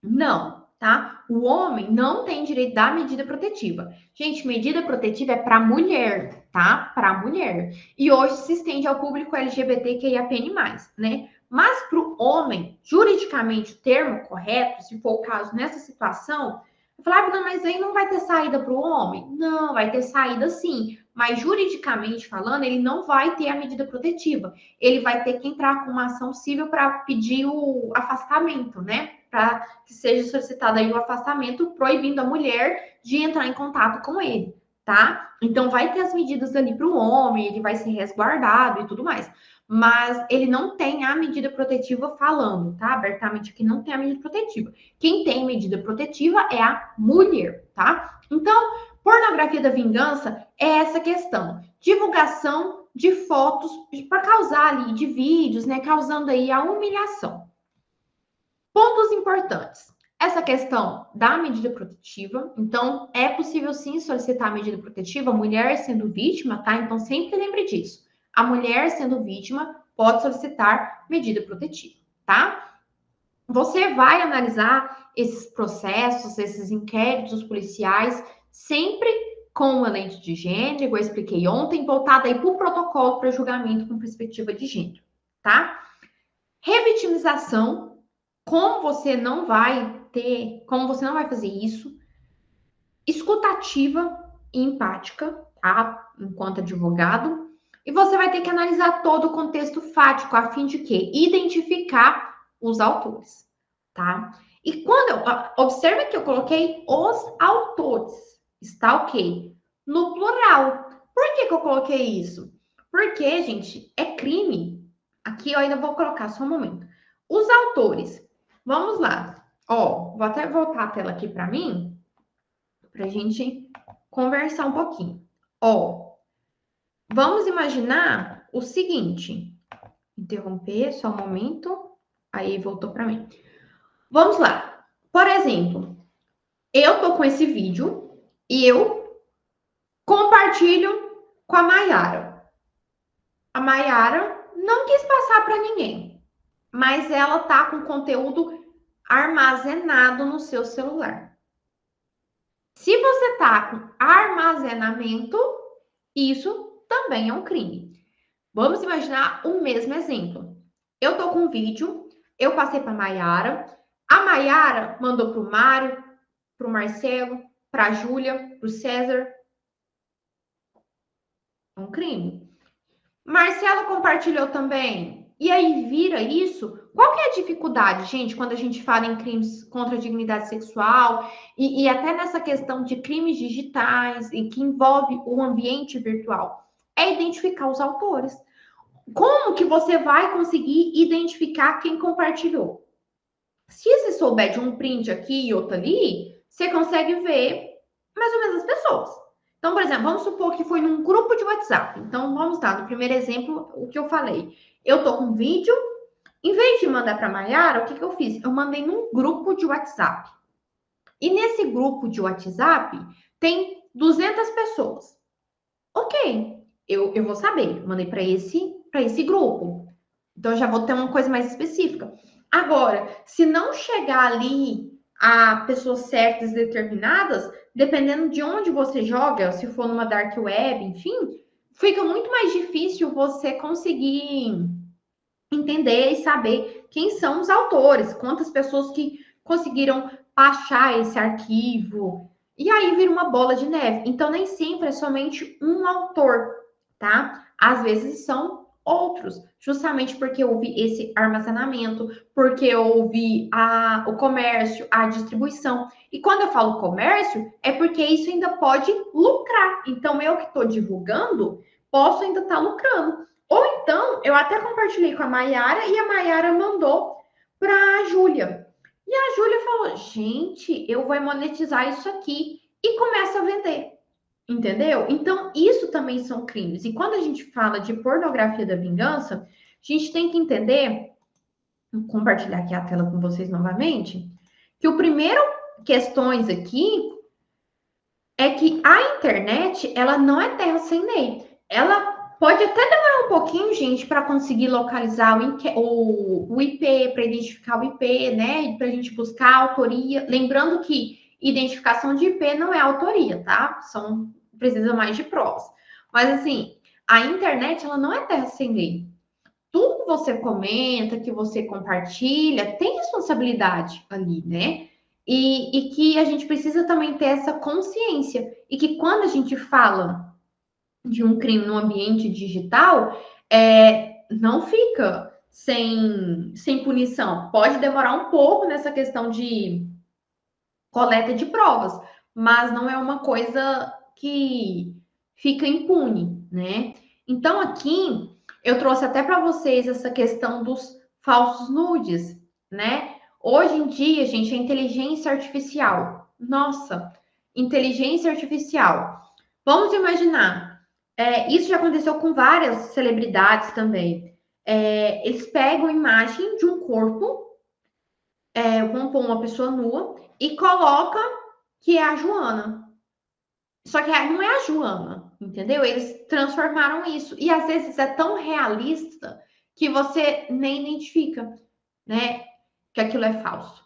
S1: Não, tá? O homem não tem direito da medida protetiva. Gente, medida protetiva é para mulher, tá? Para mulher. E hoje se estende ao público LGBTQIAPN+, né? Mas para o homem, juridicamente, o termo correto, se for o caso nessa situação, eu falava, ah, mas aí não vai ter saída para o homem? Não, vai ter saída sim. Mas juridicamente falando, ele não vai ter a medida protetiva. Ele vai ter que entrar com uma ação civil para pedir o afastamento, né? Para que seja solicitado aí o afastamento, proibindo a mulher de entrar em contato com ele, tá? Então vai ter as medidas ali para o homem, ele vai ser resguardado e tudo mais. Mas ele não tem a medida protetiva falando, tá? Abertamente aqui não tem a medida protetiva. Quem tem medida protetiva é a mulher, tá? Então, pornografia da vingança é essa questão. Divulgação de fotos para causar ali, de vídeos, né? Causando aí a humilhação. Pontos importantes. Essa questão da medida protetiva. Então, é possível sim solicitar a medida protetiva, a mulher sendo vítima, tá? Então, sempre lembre disso. A mulher sendo vítima pode solicitar medida protetiva, tá? Você vai analisar esses processos, esses inquéritos policiais, sempre com uma lente de gênero, igual eu expliquei ontem, voltada aí para o protocolo para julgamento com perspectiva de gênero, tá? Revitimização, como você não vai fazer isso, escutativa e empática, tá? Enquanto advogado, e você vai ter que analisar todo o contexto fático a fim de quê? Identificar os autores, tá? E quando observa que eu coloquei os autores, está ok? No plural. Por que eu coloquei isso? Porque, gente, é crime. Aqui eu ainda vou colocar só um momento. Os autores. Vamos lá. Ó, vou até voltar a tela aqui para mim, para a gente conversar um pouquinho. Ó, vamos imaginar o seguinte. Interromper só um momento. Aí voltou para mim. Vamos lá. Por exemplo, eu tô com esse vídeo e eu compartilho com a Mayara. A Mayara não quis passar para ninguém, mas ela tá com conteúdo armazenado no seu celular. Se você tá com armazenamento, isso também é um crime. Vamos imaginar o mesmo exemplo. Eu tô com um vídeo, eu passei para Mayara, a Mayara mandou para o Mário, para o Marcelo, para a Júlia, para o César. É um crime. Marcelo compartilhou também. E aí vira isso. Qual que é a dificuldade, gente, quando a gente fala em crimes contra a dignidade sexual e até nessa questão de crimes digitais e que envolve o ambiente virtual? É identificar os autores. Como que você vai conseguir identificar quem compartilhou? Se você souber de um print aqui e outro ali, você consegue ver mais ou menos as pessoas. Então, por exemplo, vamos supor que foi num grupo de WhatsApp. Então, vamos dar no primeiro exemplo o que eu falei. Eu tô com um vídeo, em vez de mandar para a Mayara, o que eu fiz? Eu mandei num grupo de WhatsApp. E nesse grupo de WhatsApp tem 200 pessoas. Ok, eu vou saber. Eu mandei para esse grupo. Então, eu já vou ter uma coisa mais específica. Agora, se não chegar ali a pessoas certas determinadas, dependendo de onde você joga, se for numa dark web, enfim, fica muito mais difícil você conseguir entender e saber quem são os autores, quantas pessoas que conseguiram baixar esse arquivo. E aí vira uma bola de neve. Então, nem sempre é somente um autor, tá? Às vezes são outros, justamente porque houve esse armazenamento, porque houve o comércio, a distribuição. E quando eu falo comércio, é porque isso ainda pode lucrar. Então, eu que estou divulgando, posso ainda estar lucrando. Ou então, eu até compartilhei com a Mayara e a Mayara mandou para a Júlia. E a Júlia falou: gente, eu vou monetizar isso aqui. E começa a vender. Entendeu? Então, isso também são crimes. E quando a gente fala de pornografia da vingança, a gente tem que entender, vou compartilhar aqui a tela com vocês novamente, que o primeiro questões aqui é que a internet, ela não é terra sem lei. Ela pode até demorar um pouquinho, gente, para conseguir localizar o IP, para identificar o IP, né? Para a gente buscar a autoria. Lembrando que identificação de IP não é autoria, tá? Precisa mais de provas. Mas, assim, a internet, ela não é terra sem lei. Tudo que você comenta, que você compartilha, tem responsabilidade ali, né? E que a gente precisa também ter essa consciência. E que quando a gente fala de um crime no ambiente digital, não fica sem punição. Pode demorar um pouco nessa questão de coleta de provas, mas não é uma coisa que fica impune, né? Então, aqui eu trouxe até para vocês essa questão dos falsos nudes, né? Hoje em dia, gente, a inteligência artificial. Nossa, inteligência artificial. Vamos imaginar, isso já aconteceu com várias celebridades também. Eles pegam a imagem de um corpo, vamos pôr uma pessoa nua, e coloca que é a Joana. Só que não é a Joana, entendeu? Eles transformaram isso. E às vezes é tão realista que você nem identifica, né? Que aquilo é falso.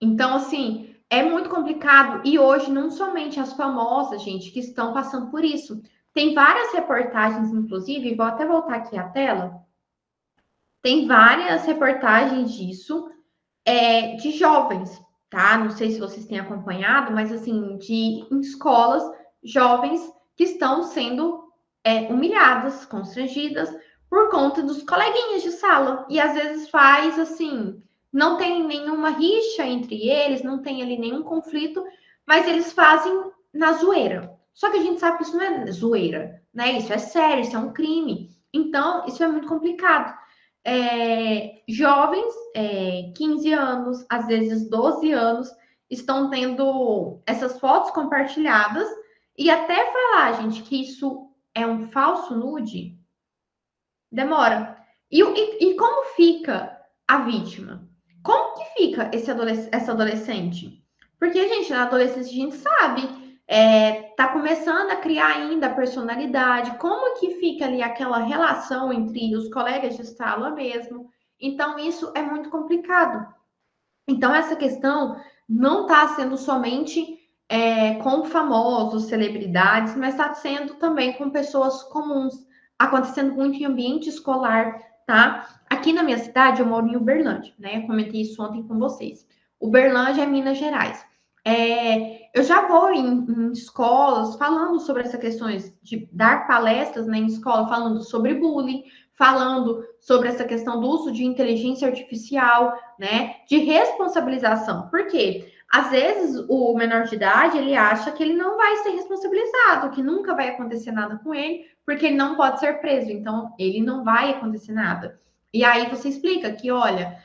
S1: Então, assim, é muito complicado. E hoje, não somente as famosas, gente, que estão passando por isso. Tem várias reportagens, inclusive, vou até voltar aqui a tela. Tem várias reportagens disso, de jovens, tá? Não sei se vocês têm acompanhado, mas assim, de escolas, jovens que estão sendo humilhadas, constrangidas por conta dos coleguinhas de sala. E às vezes faz assim, não tem nenhuma rixa entre eles, não tem ali nenhum conflito, mas eles fazem na zoeira. Só que a gente sabe que isso não é zoeira, né? Isso é sério, isso é um crime. Então, isso é muito complicado. Jovens, 15 anos, às vezes 12 anos, estão tendo essas fotos compartilhadas e até falar, gente, que isso é um falso nude, demora. E como fica a vítima? Como que fica essa adolescente? Porque, gente, na adolescência a gente sabe, tá começando a criar ainda a personalidade, como que fica ali aquela relação entre os colegas de sala mesmo. Então, isso é muito complicado. Então, essa questão não está sendo somente com famosos, celebridades, mas está sendo também com pessoas comuns, acontecendo muito em ambiente escolar, tá? Aqui na minha cidade, eu moro em Uberlândia, né? Eu comentei isso ontem com vocês. Uberlândia é Minas Gerais. Eu já vou em escolas falando sobre essas questões de dar palestras, né, em escola, falando sobre bullying, falando sobre essa questão do uso de inteligência artificial, né? De responsabilização. Por quê? Às vezes o menor de idade ele acha que ele não vai ser responsabilizado, que nunca vai acontecer nada com ele, porque ele não pode ser preso, então ele não vai acontecer nada. E aí você explica que, olha,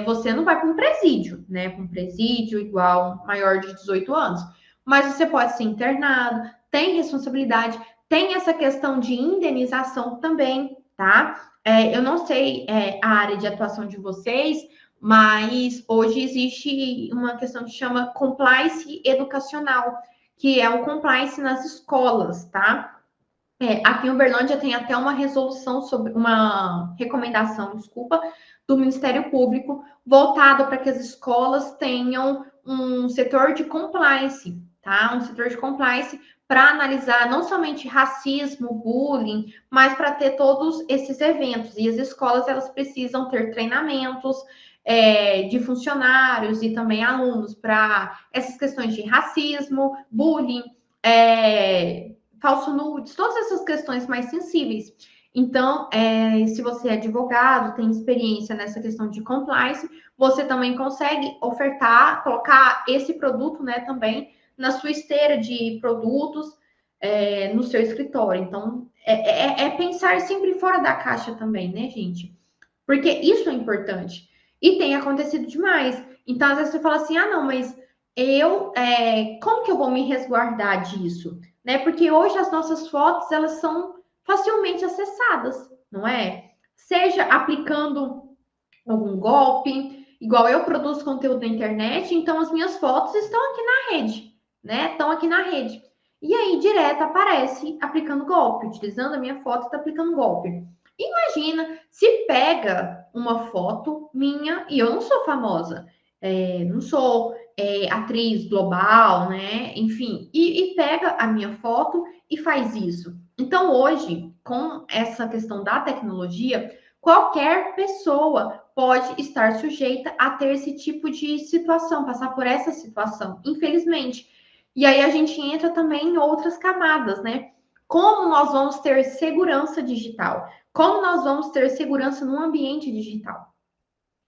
S1: você não vai para um presídio, né? Para um presídio igual maior de 18 anos, mas você pode ser internado, tem responsabilidade, tem essa questão de indenização também, tá? Eu não sei a área de atuação de vocês, mas hoje existe uma questão que chama compliance educacional, que é o compliance nas escolas, tá? Aqui em Uberlândia tem até uma resolução sobre uma recomendação, desculpa, do Ministério Público voltado para que as escolas tenham um setor de compliance, tá? Um setor de compliance para analisar não somente racismo, bullying, mas para ter todos esses eventos. E as escolas elas precisam ter treinamentos de funcionários e também alunos para essas questões de racismo, bullying, falso nudes, todas essas questões mais sensíveis. Então, se você é advogado, tem experiência nessa questão de compliance, você também consegue ofertar, colocar esse produto, né, também na sua esteira de produtos, no seu escritório. Então, pensar sempre fora da caixa também, né, gente? Porque isso é importante. E tem acontecido demais. Então, às vezes você fala assim, ah, não, mas como que eu vou me resguardar disso? Né? Porque hoje as nossas fotos, elas são facilmente acessadas, não é? Seja aplicando algum golpe, igual eu produzo conteúdo na internet, então as minhas fotos estão aqui na rede, né? Estão aqui na rede. E aí, direto aparece aplicando golpe, utilizando a minha foto, está aplicando golpe. Imagina se pega uma foto minha e eu não sou famosa, não sou atriz global, né? Enfim, e pega a minha foto e faz isso. Então, hoje, com essa questão da tecnologia, qualquer pessoa pode estar sujeita a ter esse tipo de situação, passar por essa situação, infelizmente. E aí a gente entra também em outras camadas, né? Como nós vamos ter segurança digital? Como nós vamos ter segurança no ambiente digital?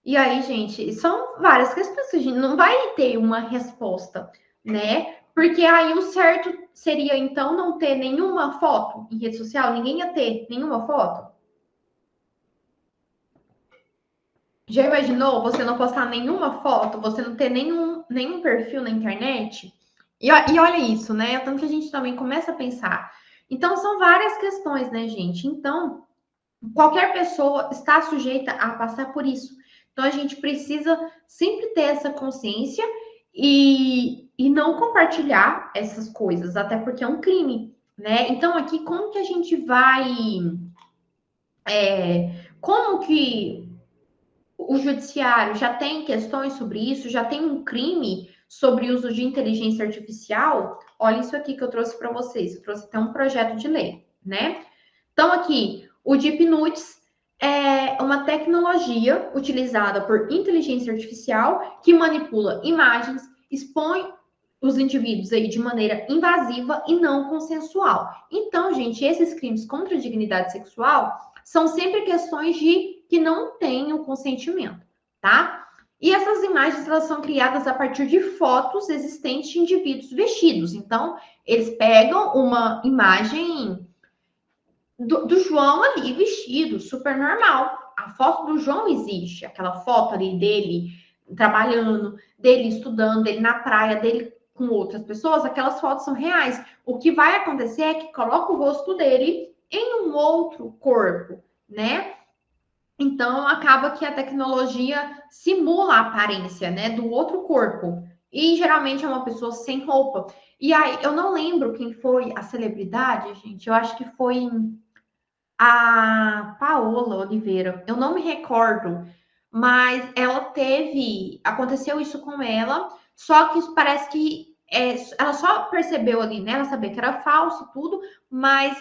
S1: E aí, gente, são várias questões que a gente não vai ter uma resposta, né? Porque aí o certo seria, então, não ter nenhuma foto em rede social, ninguém ia ter nenhuma foto. Já imaginou você não postar nenhuma foto, você não ter nenhum perfil na internet? E olha isso, né? Tanto que a gente também começa a pensar. Então, são várias questões, né, gente? Então, qualquer pessoa está sujeita a passar por isso. Então, a gente precisa sempre ter essa consciência e não compartilhar essas coisas, até porque é um crime, né? Então, aqui, como que a gente vai. Como que o judiciário já tem questões sobre isso, já tem um crime sobre o uso de inteligência artificial? Olha isso aqui que eu trouxe para vocês. Eu trouxe até um projeto de lei, né? Então, aqui, o Deep Nudes é uma tecnologia utilizada por inteligência artificial que manipula imagens, expõe os indivíduos aí de maneira invasiva e não consensual. Então, gente, esses crimes contra a dignidade sexual são sempre questões de que não tem o consentimento, tá? E essas imagens elas são criadas a partir de fotos existentes de indivíduos vestidos. Então, eles pegam uma imagem do João ali vestido, super normal. A foto do João existe, aquela foto ali dele trabalhando, dele estudando, dele na praia, dele com outras pessoas, aquelas fotos são reais. O que vai acontecer é que coloca o rosto dele em um outro corpo, né? Então acaba que a tecnologia simula a aparência, né, do outro corpo. E geralmente é uma pessoa sem roupa. E aí, eu não lembro quem foi a celebridade, gente. Eu acho que foi a Paola Oliveira, eu não me recordo, mas ela teve, aconteceu isso com ela, só que parece que ela só percebeu ali, né? Ela sabia que era falso tudo, mas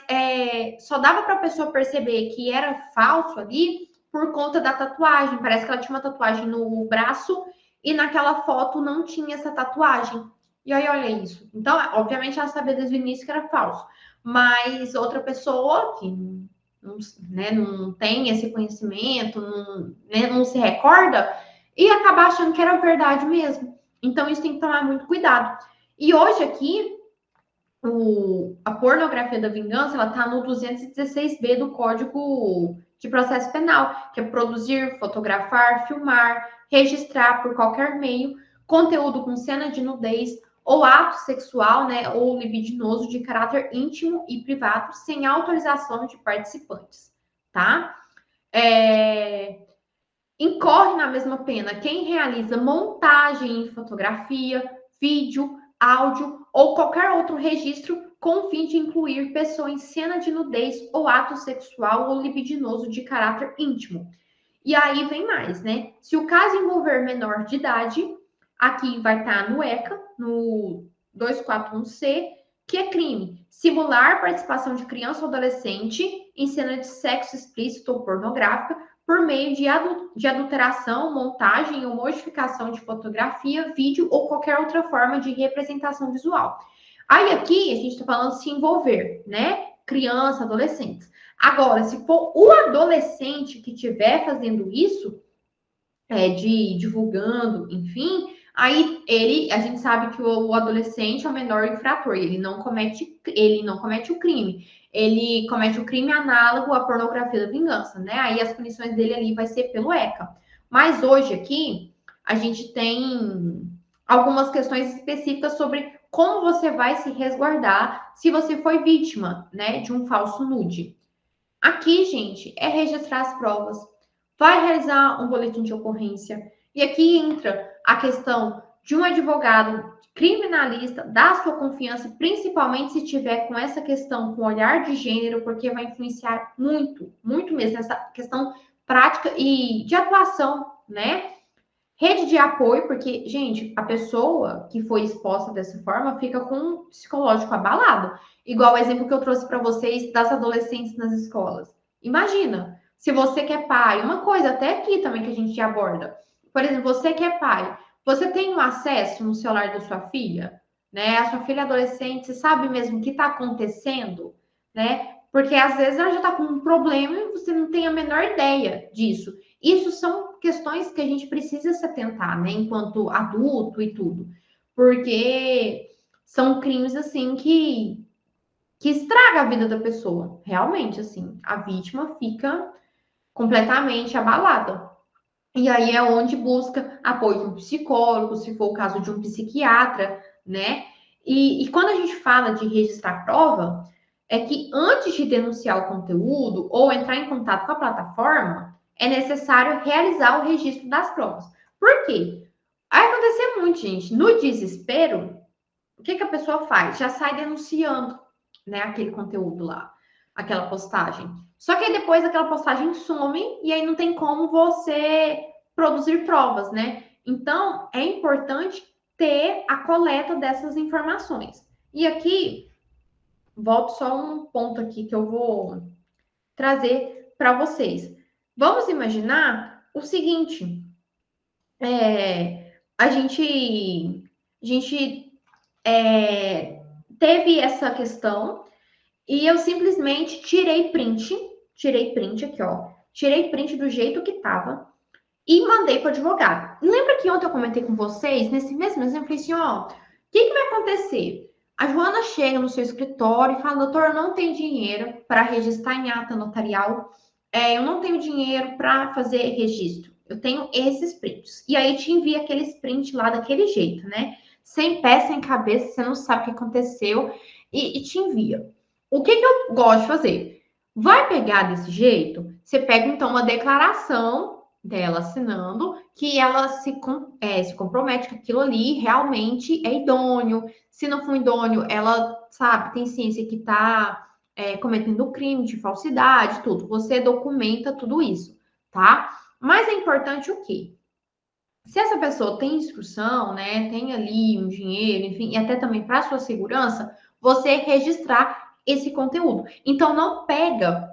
S1: só dava para a pessoa perceber que era falso ali por conta da tatuagem. Parece que ela tinha uma tatuagem no braço e naquela foto não tinha essa tatuagem. E aí, olha isso. Então, obviamente, ela sabia desde o início que era falso, mas outra pessoa que não tem esse conhecimento, não se recorda, e acabar achando que era verdade mesmo. Então, isso tem que tomar muito cuidado. E hoje aqui, a pornografia da vingança, ela está no 216B do Código de Processo Penal, que é produzir, fotografar, filmar, registrar por qualquer meio conteúdo com cena de nudez ou ato sexual, né, ou libidinoso de caráter íntimo e privado, sem autorização de participantes, tá? Incorre na mesma pena quem realiza montagem em fotografia, vídeo, áudio ou qualquer outro registro com o fim de incluir pessoa em cena de nudez ou ato sexual ou libidinoso de caráter íntimo. E aí vem mais, né? Se o caso envolver menor de idade, aqui vai estar no ECA, no 241C, que é crime simular participação de criança ou adolescente em cena de sexo explícito ou pornográfica por meio de adulteração, montagem ou modificação de fotografia, vídeo ou qualquer outra forma de representação visual. Aí aqui a gente está falando se envolver, né? Criança, adolescentes. Agora, se for o adolescente que estiver fazendo isso, divulgando, enfim, aí a gente sabe que o adolescente é o menor infrator, ele não comete o crime. Ele comete o crime análogo à pornografia da vingança, né? Aí as punições dele ali vai ser pelo ECA. Mas hoje aqui a gente tem algumas questões específicas sobre como você vai se resguardar se você foi vítima, né, de um falso nude. Aqui, gente, é registrar as provas, vai realizar um boletim de ocorrência. E aqui entra a questão de um advogado criminalista, da sua confiança, principalmente se tiver com essa questão, com olhar de gênero, porque vai influenciar muito, muito mesmo, essa questão prática e de atuação, né? Rede de apoio, porque, gente, a pessoa que foi exposta dessa forma fica com um psicológico abalado. Igual o exemplo que eu trouxe para vocês das adolescentes nas escolas. Imagina, se você que é pai, uma coisa até aqui também que a gente aborda. Por exemplo, você que é pai, você tem um acesso no celular da sua filha, né? A sua filha adolescente, você sabe mesmo o que está acontecendo, né? Porque às vezes ela já está com um problema e você não tem a menor ideia disso. Isso são questões que a gente precisa se atentar, né, enquanto adulto e tudo, porque são crimes assim que estraga a vida da pessoa, realmente assim, a vítima fica completamente abalada. E aí é onde busca apoio de um psicólogo, se for o caso de um psiquiatra, né? E quando a gente fala de registrar prova, é que antes de denunciar o conteúdo ou entrar em contato com a plataforma, é necessário realizar o registro das provas. Por quê? Vai acontecer muito, gente. No desespero, o que a pessoa faz? Já sai denunciando, né, aquele conteúdo lá, aquela postagem. Só que aí depois aquela postagem some e aí não tem como você produzir provas, né? Então, é importante ter a coleta dessas informações. E aqui, volto só um ponto aqui que eu vou trazer para vocês. Vamos imaginar o seguinte: a gente teve essa questão e eu simplesmente tirei print aqui, ó, tirei print do jeito que tava e mandei para o advogado. Lembra que ontem eu comentei com vocês, nesse mesmo exemplo, eu falei assim, ó, o que vai acontecer? A Joana chega no seu escritório e fala, doutor, eu não tenho dinheiro para registrar em ata notarial, eu não tenho dinheiro para fazer registro. Eu tenho esses prints. E aí te envia aqueles prints lá daquele jeito, né? Sem pé, sem cabeça, você não sabe o que aconteceu e te envia. O que eu gosto de fazer? Vai pegar desse jeito? Você pega, então, uma declaração dela assinando que ela se compromete que aquilo ali realmente é idôneo. Se não for idôneo, ela, sabe, tem ciência que está cometendo crime de falsidade, tudo. Você documenta tudo isso, tá? Mas é importante o quê? Se essa pessoa tem instrução, né, tem ali um dinheiro, enfim, e até também para sua segurança, você registrar esse conteúdo. Então, não pega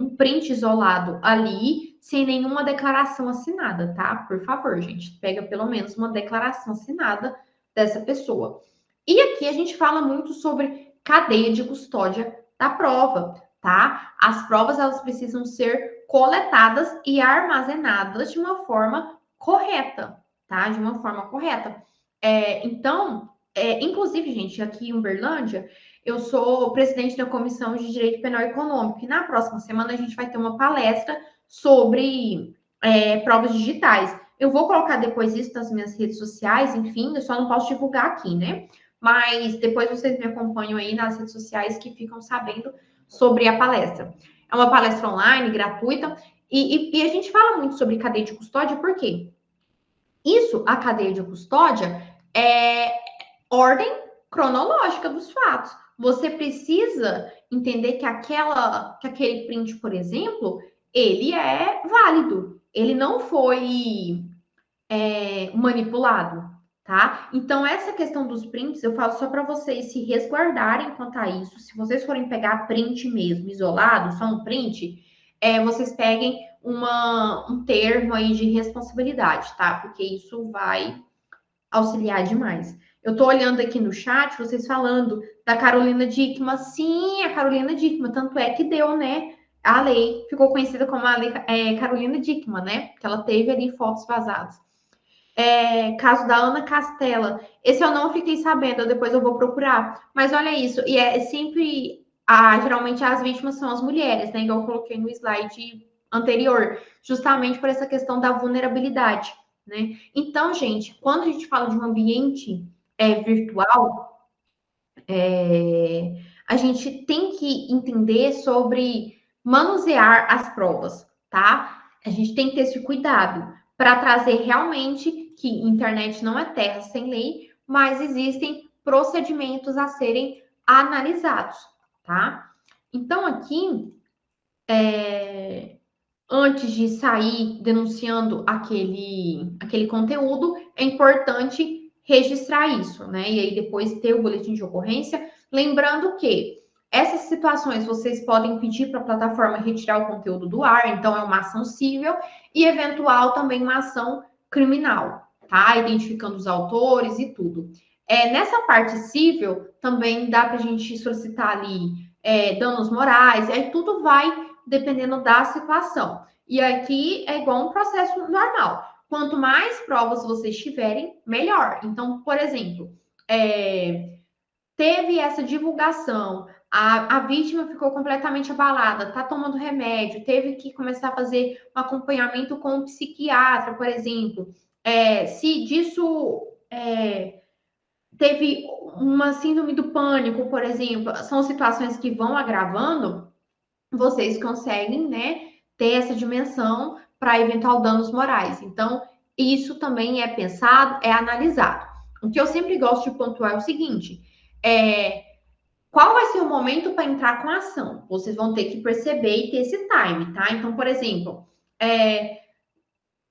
S1: um print isolado ali sem nenhuma declaração assinada, tá? Por favor, gente, pega pelo menos uma declaração assinada dessa pessoa. E aqui a gente fala muito sobre cadeia de custódia da prova, tá? As provas, elas precisam ser coletadas e armazenadas de uma forma correta, tá? De uma forma correta. Então, inclusive, gente, aqui em Uberlândia, eu sou presidente da Comissão de Direito Penal Econômico, e na próxima semana a gente vai ter uma palestra sobre provas digitais. Eu vou colocar depois isso nas minhas redes sociais, enfim, eu só não posso divulgar aqui, né? Mas depois vocês me acompanham aí nas redes sociais que ficam sabendo sobre a palestra. É uma palestra online, gratuita, e a gente fala muito sobre cadeia de custódia, por quê? Isso, a cadeia de custódia, é ordem cronológica dos fatos. Você precisa entender que aquele print, por exemplo, ele é válido. Ele não foi manipulado, tá? Então, essa questão dos prints, eu falo só para vocês se resguardarem quanto a isso. Se vocês forem pegar print mesmo, isolado, só um print, vocês peguem um termo aí de responsabilidade, tá? Porque isso vai auxiliar demais. Eu tô olhando aqui no chat, vocês falando da Carolina Dickmann. Sim, a Carolina Dickmann, tanto é que deu, né? A lei ficou conhecida como a lei Carolina Dickmann, né? Que ela teve ali fotos vazadas. Caso da Ana Castela. Esse eu não fiquei sabendo, depois eu vou procurar. Mas olha isso, e é sempre. Geralmente as vítimas são as mulheres, né? Igual eu coloquei no slide anterior, justamente por essa questão da vulnerabilidade, né? Então, gente, quando a gente fala de um ambiente virtual, a gente tem que entender sobre manusear as provas, tá? A gente tem que ter esse cuidado para trazer realmente que internet não é terra sem lei, mas existem procedimentos a serem analisados, tá? Então, aqui, antes de sair denunciando aquele conteúdo, é importante registrar isso, né? E aí depois ter o boletim de ocorrência. Lembrando que essas situações vocês podem pedir para a plataforma retirar o conteúdo do ar, então é uma ação civil e eventual também uma ação criminal, tá? Identificando os autores e tudo. Nessa parte civil, também dá para a gente solicitar ali danos morais, aí tudo vai dependendo da situação. E aqui é igual um processo normal. Quanto mais provas vocês tiverem, melhor. Então, por exemplo, teve essa divulgação, a vítima ficou completamente abalada, tá tomando remédio, teve que começar a fazer um acompanhamento com um psiquiatra, por exemplo. Se disso teve uma síndrome do pânico, por exemplo, são situações que vão agravando, vocês conseguem, né, ter essa dimensão para eventual danos morais. Então, isso também é pensado, é analisado. O que eu sempre gosto de pontuar é o seguinte: qual vai ser o momento para entrar com a ação? Vocês vão ter que perceber e ter esse time, tá? Então, por exemplo,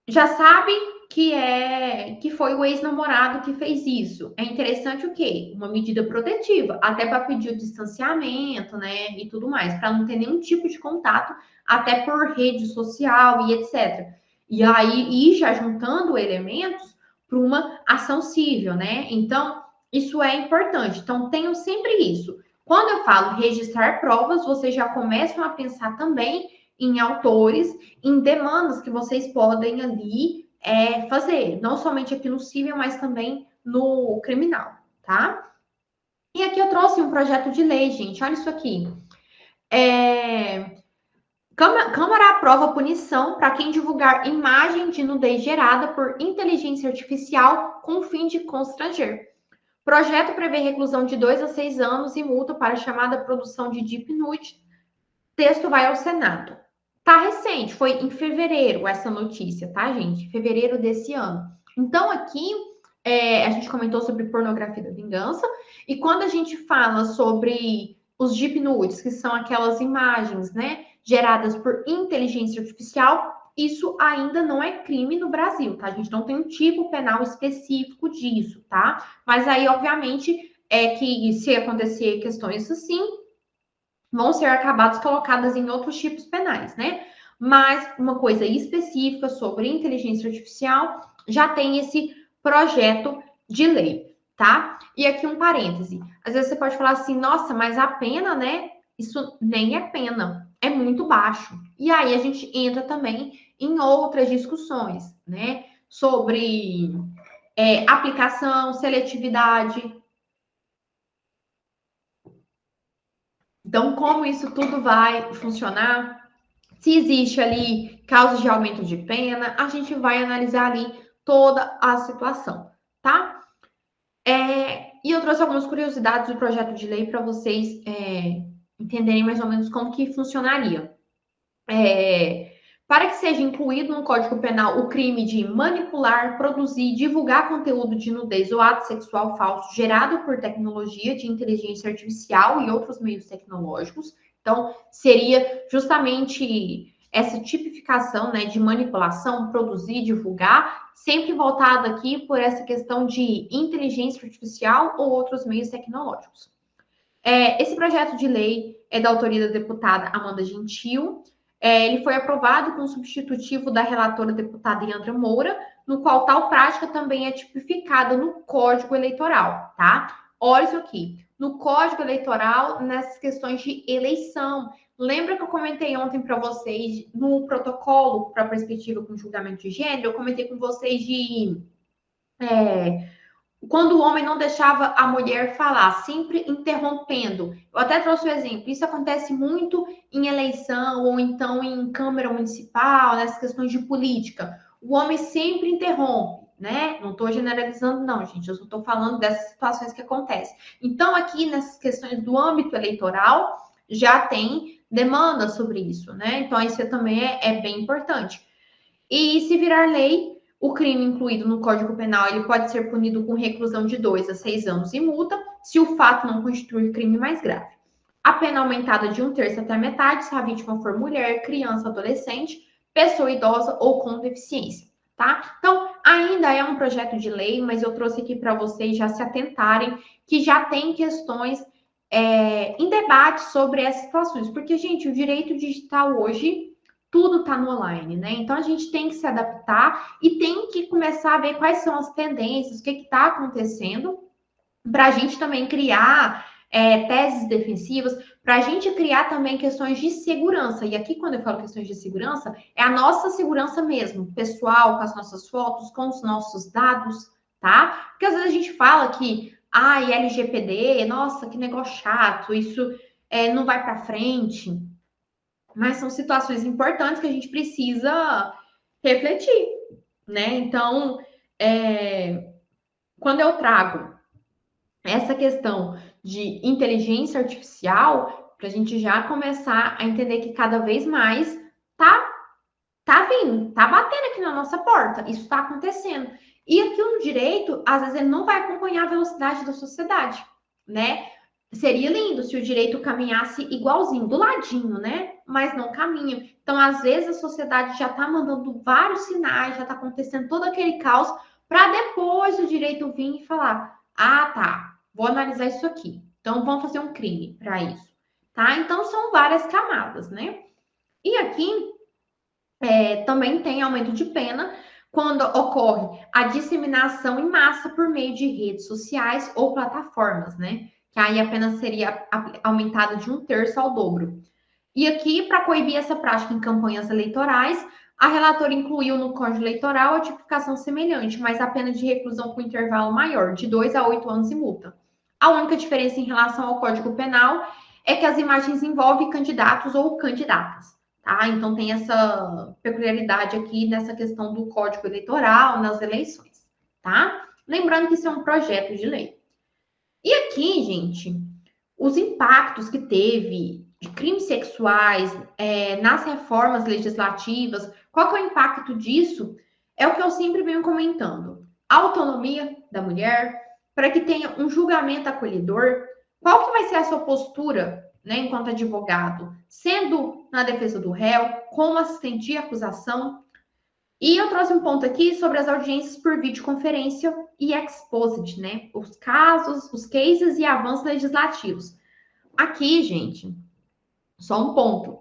S1: já sabe que foi o ex-namorado que fez isso. É interessante o quê? Uma medida protetiva, até para pedir o distanciamento, né, e tudo mais, para não ter nenhum tipo de contato, até por rede social e etc. E aí ir já juntando elementos para uma ação civil, né? Então, isso é importante. Então, tenham sempre isso. Quando eu falo registrar provas, vocês já começam a pensar também em autores, em demandas que vocês podem ali fazer, não somente aqui no civil, mas também no criminal, tá? E aqui eu trouxe um projeto de lei, gente, olha isso aqui. Câmara aprova punição para quem divulgar imagem de nudez gerada por inteligência artificial com o fim de constranger. Projeto prevê reclusão de 2 a 6 anos e multa para a chamada produção de deep nude. Texto vai ao Senado. Tá recente, foi em fevereiro essa notícia, tá, gente? Fevereiro desse ano. Então, aqui a gente comentou sobre pornografia da vingança, e quando a gente fala sobre os deep nudes, que são aquelas imagens, né, geradas por inteligência artificial, isso ainda não é crime no Brasil, tá? A gente não tem um tipo penal específico disso, tá? Mas aí, obviamente, que se acontecer questões assim, vão ser acabadas colocadas em outros tipos penais, né? Mas uma coisa específica sobre inteligência artificial já tem esse projeto de lei, tá? E aqui um parêntese. Às vezes você pode falar assim, nossa, mas a pena, né? isso nem é pena, é muito baixo. E aí a gente entra também em outras discussões, né? Sobre aplicação, seletividade. Então, como isso tudo vai funcionar? Se existe ali causas de aumento de pena, a gente vai analisar ali toda a situação, tá? E eu trouxe algumas curiosidades do projeto de lei para vocês entenderem mais ou menos como que funcionaria. Para que seja incluído no Código Penal o crime de manipular, produzir, divulgar conteúdo de nudez ou ato sexual falso gerado por tecnologia de inteligência artificial e outros meios tecnológicos. Então, seria justamente essa tipificação, né, de manipulação, produzir, divulgar, sempre voltado aqui por essa questão de inteligência artificial ou outros meios tecnológicos. Esse projeto de lei é da autoria da deputada Amanda Gentil. Ele foi aprovado com o substitutivo da relatora deputada Yandra Moura, no qual tal prática também é tipificada no Código Eleitoral, tá? Olha isso aqui. No Código Eleitoral, nessas questões de eleição. Lembra que eu comentei ontem para vocês no protocolo para perspectiva com julgamento de gênero? Eu comentei com vocês de quando o homem não deixava a mulher falar, sempre interrompendo. Eu até trouxe o exemplo. Isso acontece muito em eleição ou então em Câmara Municipal, nessas questões de política. O homem sempre interrompe, né? Não estou generalizando, não, gente. Eu só estou falando dessas situações que acontecem. Então, aqui nessas questões do âmbito eleitoral, já tem demanda sobre isso, né? Então, isso também é bem importante. E se virar lei, o crime incluído no Código Penal ele pode ser punido com reclusão de 2 a 6 anos e multa, se o fato não constituir crime mais grave. A pena aumentada de 1/3 até a metade se a vítima for mulher, criança, adolescente, pessoa idosa ou com deficiência, tá? Então, ainda é um projeto de lei, mas eu trouxe aqui para vocês já se atentarem que já tem questões em debate sobre essas situações, porque, gente, o direito digital hoje tudo está no online, né? Então a gente tem que se adaptar e tem que começar a ver quais são as tendências, o que está acontecendo, para a gente também criar teses defensivas, para a gente criar também questões de segurança. E aqui, quando eu falo questões de segurança, é a nossa segurança mesmo, pessoal, com as nossas fotos, com os nossos dados, tá? Porque às vezes a gente fala que, LGPD, nossa, que negócio chato, isso não vai para frente. Mas são situações importantes que a gente precisa refletir, né? Então, quando eu trago essa questão de inteligência artificial, para a gente já começar a entender que cada vez mais tá vindo, tá batendo aqui na nossa porta, isso está acontecendo. E aqui no direito, às vezes, ele não vai acompanhar a velocidade da sociedade, né? Seria lindo se o direito caminhasse igualzinho, do ladinho, né? Mas não caminha. Então, às vezes, a sociedade já está mandando vários sinais, já está acontecendo todo aquele caos, para depois o direito vir e falar: ah, tá, vou analisar isso aqui. Então, vamos fazer um crime para isso, tá? Então, são várias camadas, né? E aqui também tem aumento de pena quando ocorre a disseminação em massa por meio de redes sociais ou plataformas, né? Que aí a pena seria aumentada de 1/3 ao dobro. E aqui, para coibir essa prática em campanhas eleitorais, a relatora incluiu no Código Eleitoral a tipificação semelhante, mas a pena de reclusão com intervalo maior, de 2 a 8 anos e multa. A única diferença em relação ao Código Penal é que as imagens envolvem candidatos ou candidatas. Tá? Então, tem essa peculiaridade aqui nessa questão do Código Eleitoral nas eleições. Tá? Lembrando que isso é um projeto de lei. E aqui, gente, os impactos que teve de crimes sexuais nas reformas legislativas, qual que é o impacto disso? É o que eu sempre venho comentando. A autonomia da mulher, para que tenha um julgamento acolhedor, qual que vai ser a sua postura, né, enquanto advogado, sendo na defesa do réu, como assistente de acusação? E eu trouxe um ponto aqui sobre as audiências por videoconferência e exposit, né? Os casos, os cases e avanços legislativos. Aqui, gente, só um ponto.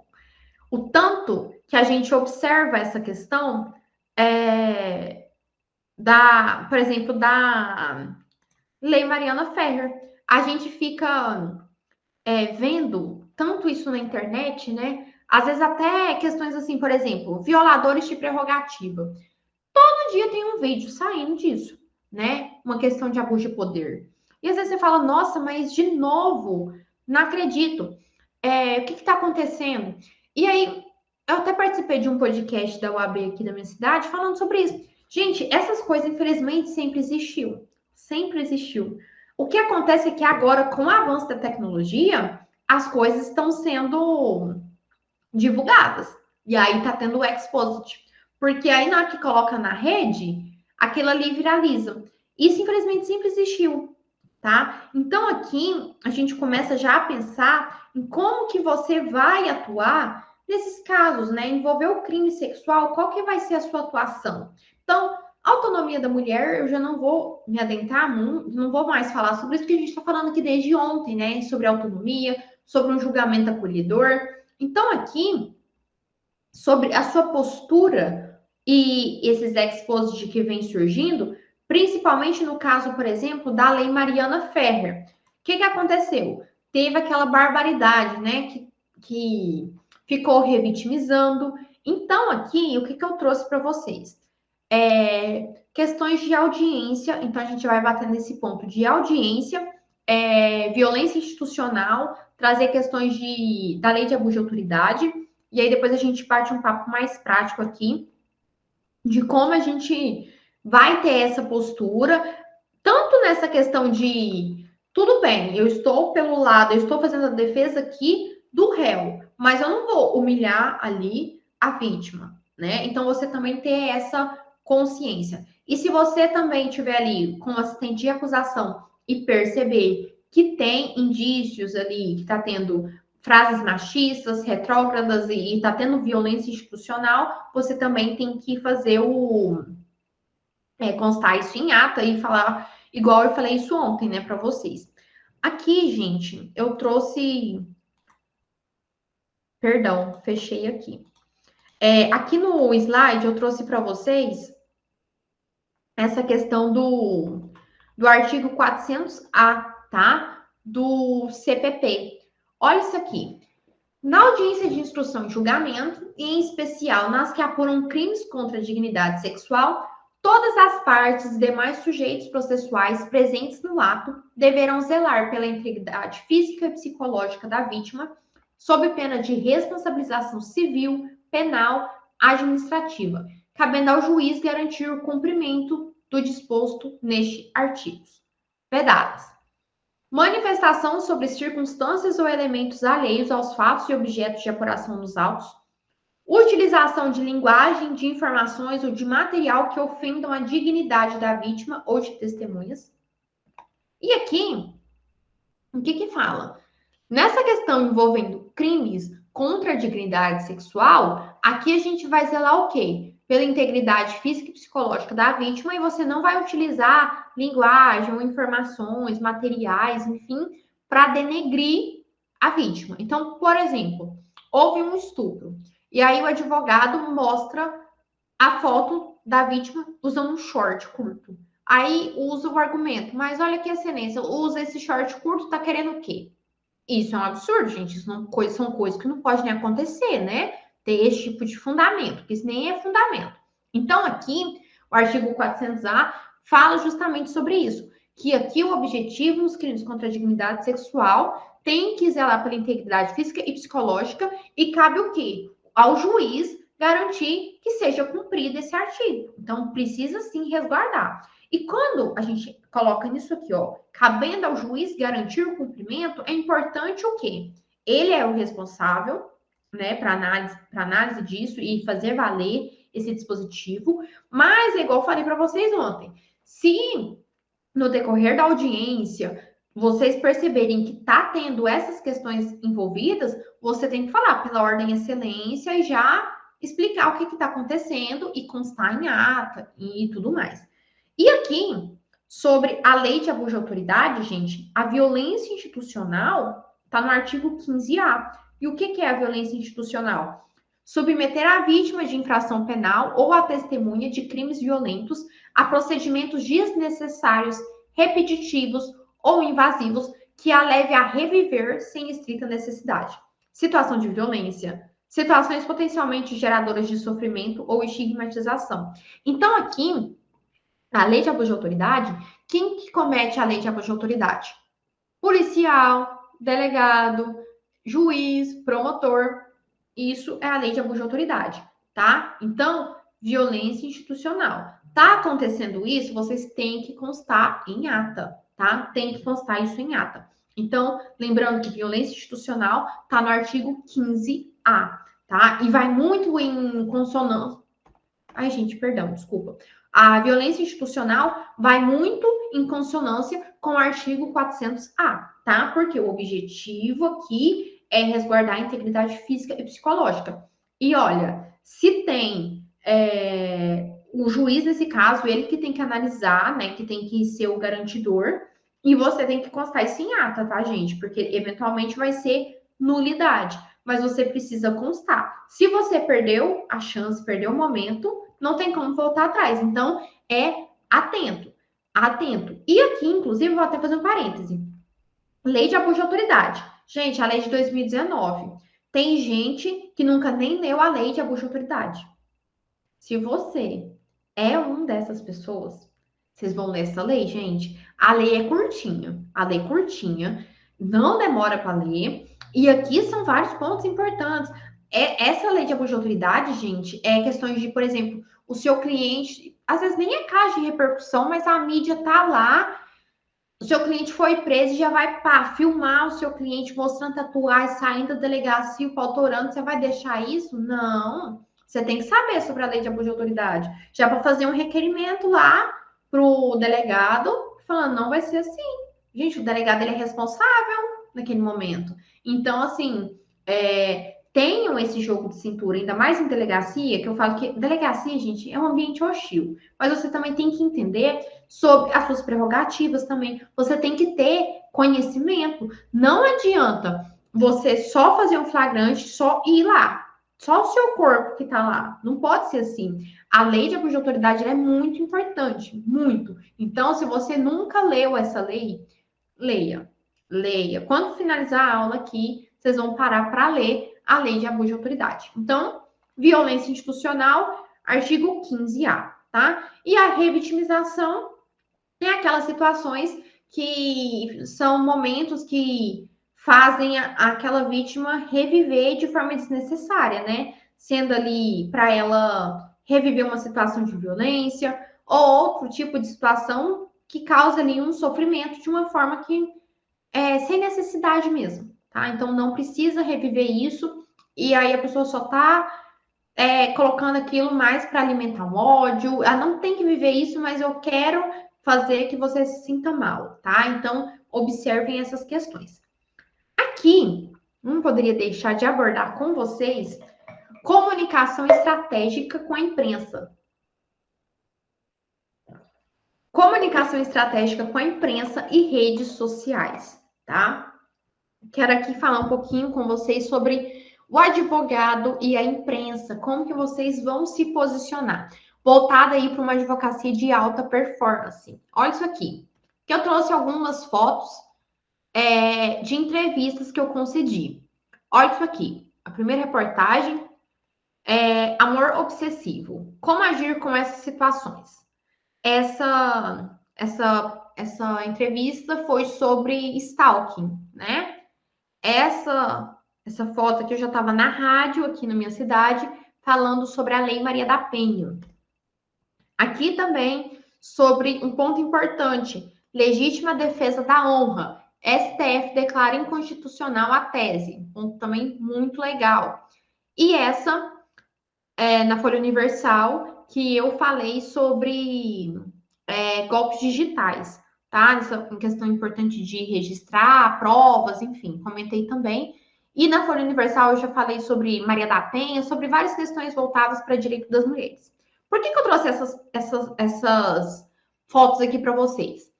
S1: O tanto que a gente observa essa questão por exemplo, da Lei Mariana Ferrer. A gente fica vendo tanto isso na internet, né? Às vezes até questões assim, por exemplo, violadores de prerrogativa. Todo dia tem um vídeo saindo disso, né? Uma questão de abuso de poder. E às vezes você fala, nossa, mas de novo, não acredito. O que está acontecendo? E aí, eu até participei de um podcast da UAB aqui da minha cidade falando sobre isso. Gente, essas coisas, infelizmente, sempre existiu. Sempre existiu. O que acontece é que agora, com o avanço da tecnologia, as coisas estão sendo divulgadas. E aí tá tendo o exposit. Porque aí na hora que coloca na rede, aquilo ali viraliza. Isso, infelizmente, sempre existiu, tá? Então aqui a gente começa já a pensar em como que você vai atuar nesses casos, né? Envolver o crime sexual, qual que vai ser a sua atuação? Então, autonomia da mulher, eu já não vou me adentrar muito, não vou mais falar sobre isso, porque a gente está falando aqui desde ontem, né? Sobre autonomia, sobre um julgamento acolhedor. Então, aqui, sobre a sua postura e esses expos de que vem surgindo, principalmente no caso, por exemplo, da Lei Mariana Ferrer. O que aconteceu? Teve aquela barbaridade, né, que ficou revitimizando. Então, aqui, o que eu trouxe para vocês? Questões de audiência, então a gente vai bater nesse ponto de audiência, violência institucional, trazer questões da lei de abuso de autoridade, e aí depois a gente parte um papo mais prático aqui, de como a gente vai ter essa postura, tanto nessa questão de, tudo bem, eu estou pelo lado, eu estou fazendo a defesa aqui do réu, mas eu não vou humilhar ali a vítima, né? Então você também ter essa consciência. E se você também estiver ali com assistente de acusação e perceber que tem indícios ali, que está tendo frases machistas, retrógradas e está tendo violência institucional, você também tem que fazer constar isso em ata e falar, igual eu falei isso ontem, né, para vocês. Aqui, gente, eu trouxe. Perdão, fechei aqui. Aqui no slide eu trouxe para vocês essa questão do artigo 400A, tá? Do CPP. Olha isso aqui. Na audiência de instrução e julgamento, e em especial nas que apuram crimes contra a dignidade sexual, todas as partes e demais sujeitos processuais presentes no ato deverão zelar pela integridade física e psicológica da vítima, sob pena de responsabilização civil, penal, administrativa, cabendo ao juiz garantir o cumprimento do disposto neste artigo. Vedadas. Manifestação sobre circunstâncias ou elementos alheios aos fatos e objetos de apuração nos autos. Utilização de linguagem, de informações ou de material que ofendam a dignidade da vítima ou de testemunhas. E aqui, o que fala? Nessa questão envolvendo crimes contra a dignidade sexual, aqui a gente vai zelar o quê? Pela integridade física e psicológica da vítima, e você não vai utilizar linguagem ou informações, materiais, enfim, para denegrir a vítima. Então, por exemplo, houve um estupro, e aí o advogado mostra a foto da vítima usando um short curto. Aí usa o argumento, mas olha que excelência, usa esse short curto, tá querendo o quê? Isso é um absurdo, gente. Isso não, são coisas que não podem nem acontecer, né? Ter esse tipo de fundamento, que isso nem é fundamento. Então, aqui, o artigo 400A fala justamente sobre isso. Que aqui o objetivo nos crimes contra a dignidade sexual tem que zelar pela integridade física e psicológica e cabe o quê? Ao juiz garantir que seja cumprido esse artigo. Então, precisa sim resguardar. E quando a gente coloca nisso aqui, ó, cabendo ao juiz garantir o cumprimento, é importante o quê? Ele é o responsável, né, para análise disso e fazer valer esse dispositivo, mas é igual eu falei para vocês ontem, se no decorrer da audiência vocês perceberem que está tendo essas questões envolvidas, você tem que falar pela ordem e excelência e já explicar o que está acontecendo e constar em ata e tudo mais. E aqui, sobre a lei de abuso de autoridade, gente, a violência institucional está no artigo 15A. E o que é a violência institucional? Submeter a vítima de infração penal ou a testemunha de crimes violentos a procedimentos desnecessários, repetitivos ou invasivos que a leve a reviver sem estrita necessidade. situação de violência, situações potencialmente geradoras de sofrimento ou estigmatização. Então, aqui, a lei de abuso de autoridade, quem que comete a lei de abuso de autoridade? Policial, delegado, juiz, promotor. Isso é a lei de abuso de autoridade, tá? Então, violência institucional. Tá acontecendo isso, vocês têm que constar em ata, tá? Tem que constar isso em ata. Então, lembrando que violência institucional tá no artigo 15A, tá? E vai muito em consonância. Ai, gente, perdão, desculpa. A violência institucional vai muito em consonância com o artigo 400A, tá? Porque o objetivo aqui é resguardar a integridade física e psicológica. E olha, se tem o juiz nesse caso, ele que tem que analisar, né? Que tem que ser o garantidor, e você tem que constar isso em ata, tá, gente? Porque eventualmente vai ser nulidade, mas você precisa constar. Se você perdeu a chance, perdeu o momento, não tem como voltar atrás. Então, é atento, atento. E aqui, inclusive, vou até fazer um parêntese. Lei de abuso de autoridade. Gente, a lei de 2019. Tem gente que nunca nem leu a lei de abuso de autoridade. Se você é um dessas pessoas, vocês vão ler essa lei, gente. A lei é curtinha. A lei é curtinha, não demora para ler. E aqui são vários pontos importantes. Essa lei de abuso de autoridade, gente, é questões de, por exemplo, o seu cliente, às vezes nem é caso de repercussão, mas a mídia tá lá, o seu cliente foi preso e já vai filmar o seu cliente mostrando tatuagem, saindo da delegacia, o pau torando, você vai deixar isso? Não. Você tem que saber sobre a lei de abuso de autoridade. Já para fazer um requerimento lá pro delegado, falando, não vai ser assim. Gente, o delegado ele é responsável naquele momento. Então, assim, tenham esse jogo de cintura, ainda mais em delegacia, que eu falo que delegacia, gente, é um ambiente hostil. Mas você também tem que entender sobre as suas prerrogativas também. Você tem que ter conhecimento. Não adianta você só fazer um flagrante, só ir lá. Só o seu corpo que tá lá. Não pode ser assim. A lei de abuso de autoridade é muito importante, muito. Então, se você nunca leu essa lei, leia. Leia. Quando finalizar a aula aqui, vocês vão parar para ler a lei de abuso de autoridade. Então, violência institucional, artigo 15A, tá? E a revitimização é aquelas situações que são momentos que fazem aquela vítima reviver de forma desnecessária, né? Sendo ali para ela reviver uma situação de violência ou outro tipo de situação que causa ali um sofrimento de uma forma que sem necessidade mesmo, tá? Então não precisa reviver isso e aí a pessoa só tá colocando aquilo mais para alimentar um ódio. Ela não tem que viver isso, mas eu quero fazer que você se sinta mal, tá? Então, observem essas questões. Aqui, não poderia deixar de abordar com vocês comunicação estratégica com a imprensa. Comunicação estratégica com a imprensa e redes sociais, tá? Quero aqui falar um pouquinho com vocês sobre o advogado e a imprensa, como que vocês vão se posicionar. Voltada aí para uma advocacia de alta performance. Olha isso aqui, que eu trouxe algumas fotos de entrevistas que eu concedi. Olha isso aqui, a primeira reportagem é amor obsessivo. Como agir com essas situações? Essa entrevista foi sobre stalking, né? Essa foto aqui eu já estava na rádio aqui na minha cidade falando sobre a Lei Maria da Penha. Aqui também sobre um ponto importante, legítima defesa da honra. STF declara inconstitucional a tese, um ponto também muito legal. E essa na Folha Universal que eu falei sobre golpes digitais, tá? Essa questão importante de registrar provas, enfim, comentei também. E na Folha Universal eu já falei sobre Maria da Penha, sobre várias questões voltadas para direito das mulheres. Por que eu trouxe essas fotos aqui para vocês?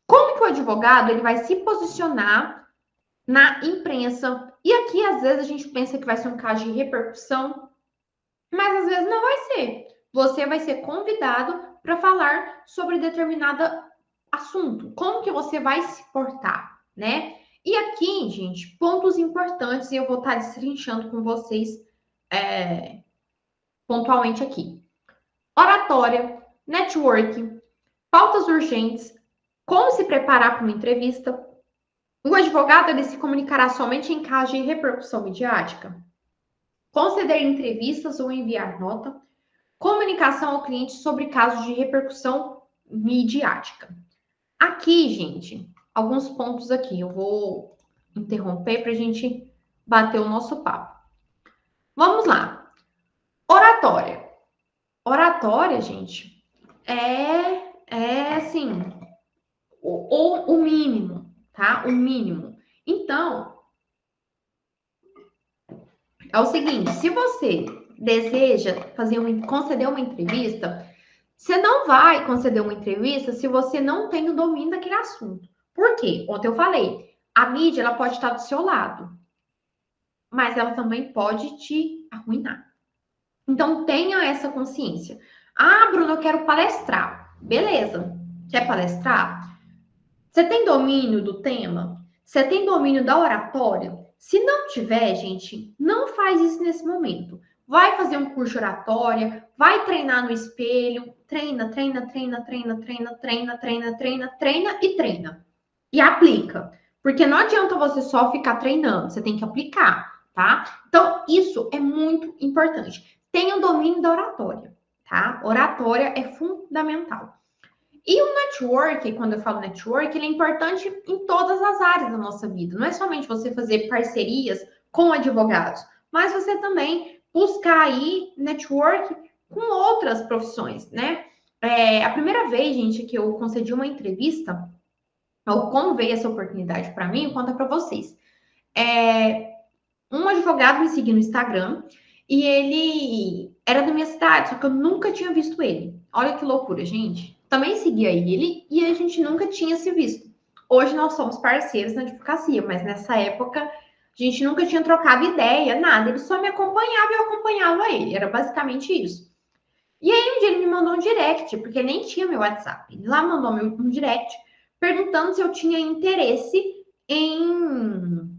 S1: Como que o advogado ele vai se posicionar na imprensa? E aqui, às vezes, a gente pensa que vai ser um caso de repercussão, mas às vezes não vai ser. Você vai ser convidado para falar sobre determinado assunto. Como que você vai se portar, né? E aqui, gente, pontos importantes, e eu vou estar destrinchando com vocês pontualmente aqui. Oratória, networking, pautas urgentes, como se preparar para uma entrevista. O advogado ele se comunicará somente em caso de repercussão midiática. Conceder entrevistas ou enviar nota. Comunicação ao cliente sobre casos de repercussão midiática. Aqui, gente, alguns pontos aqui. Eu vou interromper para a gente bater o nosso papo. Vamos lá. Oratória. Oratória, gente, é assim, o mínimo, tá? O mínimo. Então, é o seguinte, se você deseja conceder uma entrevista, você não vai conceder uma entrevista se você não tem o domínio daquele assunto. Por quê? Ontem eu falei, a mídia ela pode estar do seu lado, mas ela também pode te arruinar. Então, tenha essa consciência. Ah, Bruno, eu quero palestrar. Beleza. Quer palestrar? Você tem domínio do tema? Você tem domínio da oratória? Se não tiver, gente, não faz isso nesse momento. Vai fazer um curso de oratória, vai treinar no espelho, treina e treina. E aplica. Porque não adianta você só ficar treinando, você tem que aplicar, tá? Então, isso é muito importante. Tenha o domínio da oratória, tá? Oratória é fundamental. E o network, quando eu falo network, ele é importante em todas as áreas da nossa vida. Não é somente você fazer parcerias com advogados, mas você também buscar aí network com outras profissões, né? A primeira vez, gente, que eu concedi uma entrevista, ou como veio essa oportunidade para mim, conta para vocês. Um advogado me seguiu no Instagram e ele era da minha cidade, só que eu nunca tinha visto ele. Olha que loucura, gente. Também seguia ele e a gente nunca tinha se visto. Hoje nós somos parceiros na advocacia, mas nessa época a gente nunca tinha trocado ideia, nada. Ele só me acompanhava e eu acompanhava ele. Era basicamente isso. E aí um dia ele me mandou um direct, porque nem tinha meu WhatsApp. Ele lá mandou um direct perguntando se eu tinha interesse em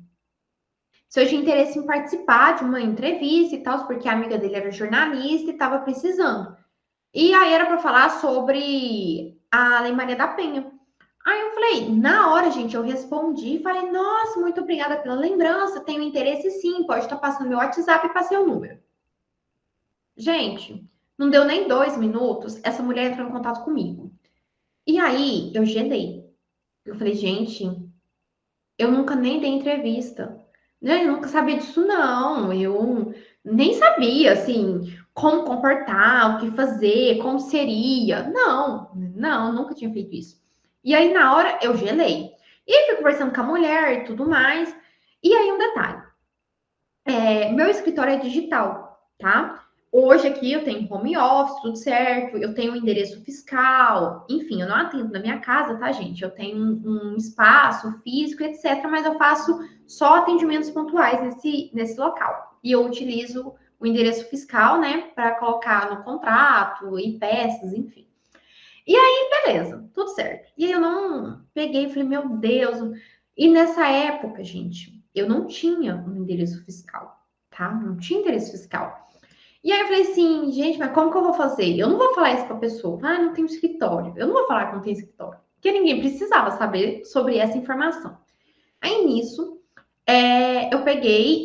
S1: participar de uma entrevista e tal, porque a amiga dele era jornalista e estava precisando. E aí era para falar sobre a Lei Maria da Penha. Aí eu falei, na hora, gente, eu respondi, falei, nossa, muito obrigada pela lembrança, tenho interesse sim, pode estar passando meu WhatsApp e passei o número. Gente, não deu nem 2 minutos, essa mulher entrou em contato comigo. E aí eu gelei. Eu falei, gente, eu nunca nem dei entrevista. Eu nunca sabia disso, não. Eu nem sabia, assim, como comportar, o que fazer, como seria. Não, nunca tinha feito isso. E aí, na hora, eu gelei. E aí, fui conversando com a mulher e tudo mais. E aí, um detalhe. Meu escritório é digital, tá? Hoje aqui eu tenho home office, tudo certo, eu tenho um endereço fiscal, enfim, eu não atendo na minha casa, tá, gente? Eu tenho um espaço físico, etc., mas eu faço só atendimentos pontuais nesse local. E eu utilizo o endereço fiscal, né, para colocar no contrato e peças, enfim. E aí, beleza, tudo certo. E aí eu não peguei e falei, meu Deus. E nessa época, gente, eu não tinha um endereço fiscal, tá? Não tinha endereço fiscal. E aí eu falei assim, gente, mas como que eu vou fazer? Eu não vou falar isso pra pessoa. Ah, não tem escritório. Eu não vou falar que não tem escritório. Porque ninguém precisava saber sobre essa informação. Aí nisso, eu peguei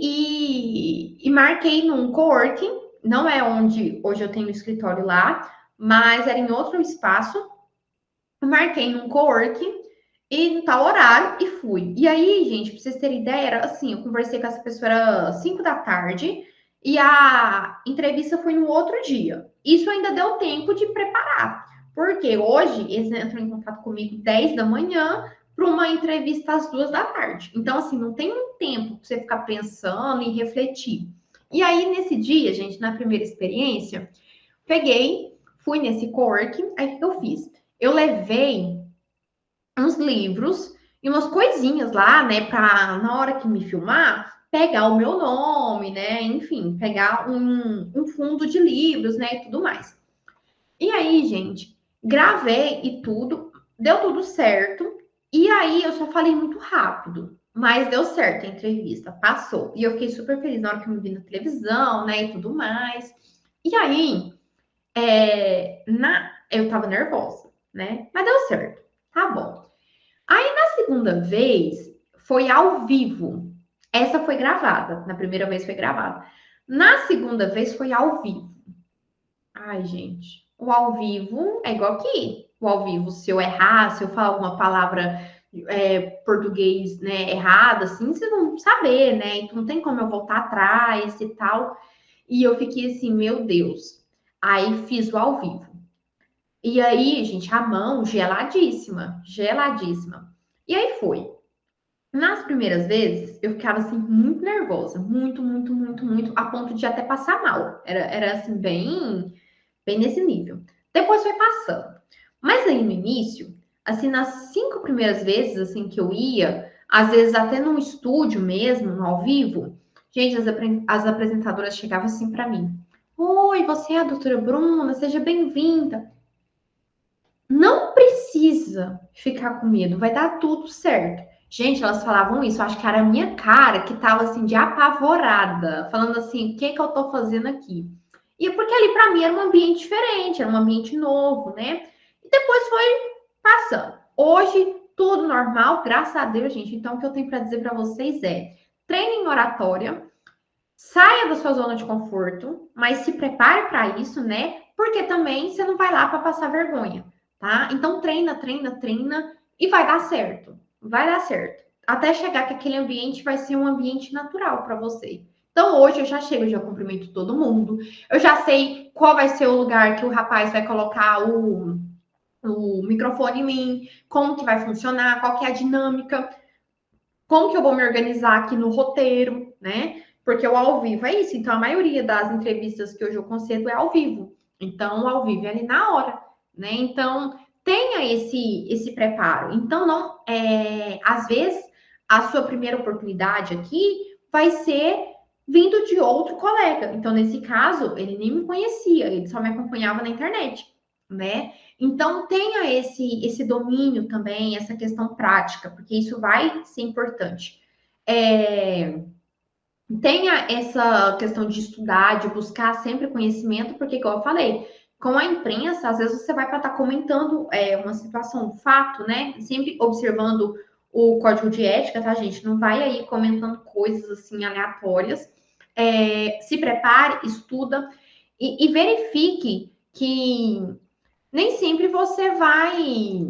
S1: e marquei num coworking. Não é onde hoje eu tenho escritório lá, mas era em outro espaço. Eu marquei num coworking e no tal horário e fui. E aí, gente, pra vocês terem ideia, era assim, eu conversei com essa pessoa era 5 da tarde e a entrevista foi no outro dia. Isso ainda deu tempo de preparar, porque hoje eles entram em contato comigo 10 da manhã para uma entrevista às 2 da tarde. Então, assim, não tem um tempo para você ficar pensando e refletir. E aí, nesse dia, gente, na primeira experiência, peguei, fui nesse coworking, aí o que eu fiz? Eu levei uns livros e umas coisinhas lá, né, para na hora que me filmar, pegar o meu nome, né, enfim, pegar um fundo de livros, né, e tudo mais. E aí, gente, gravei e tudo, deu tudo certo. E aí eu só falei muito rápido. Mas deu certo a entrevista, passou. E eu fiquei super feliz na hora que eu me vi na televisão, né, e tudo mais. E aí, eu tava nervosa, né? Mas deu certo. Tá bom. Aí, na segunda vez, foi ao vivo. Essa foi gravada. Na primeira vez foi gravada. Na segunda vez foi ao vivo. Ai, gente. O ao vivo é igual aqui. O ao vivo, se eu errar, se eu falar alguma palavra português, né, errada, assim, vocês vão saber, né? Então não tem como eu voltar atrás e tal. E eu fiquei assim, meu Deus. Aí fiz o ao vivo. E aí, gente, a mão geladíssima, geladíssima. E aí foi. Nas primeiras vezes, eu ficava assim muito nervosa, muito, muito, muito, muito, a ponto de até passar mal. Era assim bem nesse nível. Depois foi passando. Mas aí no início, assim, nas 5 primeiras vezes assim que eu ia, às vezes até num estúdio mesmo, no ao vivo, gente, as apresentadoras chegavam assim para mim: "Oi, você é a doutora Bruna, seja bem-vinda." Não precisa ficar com medo, vai dar tudo certo. Gente, elas falavam isso, eu acho que era a minha cara que tava assim de apavorada, falando assim: "O que que eu tô fazendo aqui?" E porque ali para mim era um ambiente diferente, era um ambiente novo, né? E depois foi passando. Hoje tudo normal, graças a Deus, gente. Então o que eu tenho para dizer para vocês é: treine em oratória, saia da sua zona de conforto, mas se prepare para isso, né? Porque também você não vai lá para passar vergonha, tá? Então treina, treina, treina e vai dar certo. Vai dar certo. Até chegar que aquele ambiente vai ser um ambiente natural para você. Então hoje eu já chego, já cumprimento todo mundo. Eu já sei qual vai ser o lugar que o rapaz vai colocar o microfone em mim, como que vai funcionar, qual que é a dinâmica, como que eu vou me organizar aqui no roteiro, né? Porque o ao vivo é isso. Então, a maioria das entrevistas que hoje eu concedo é ao vivo. Então, o ao vivo é ali na hora, né? Então, tenha esse preparo. Então, não, às vezes, a sua primeira oportunidade aqui vai ser vindo de outro colega. Então, nesse caso, ele nem me conhecia, ele só me acompanhava na internet, né? Então, tenha esse domínio também, essa questão prática, porque isso vai ser importante. É, tenha essa questão de estudar, de buscar sempre conhecimento, porque, igual eu falei, com a imprensa, às vezes você vai para estar comentando uma situação, um fato, né? Sempre observando o código de ética, tá, gente? Não vai aí comentando coisas assim aleatórias. Se prepare, estuda e verifique que nem sempre você vai.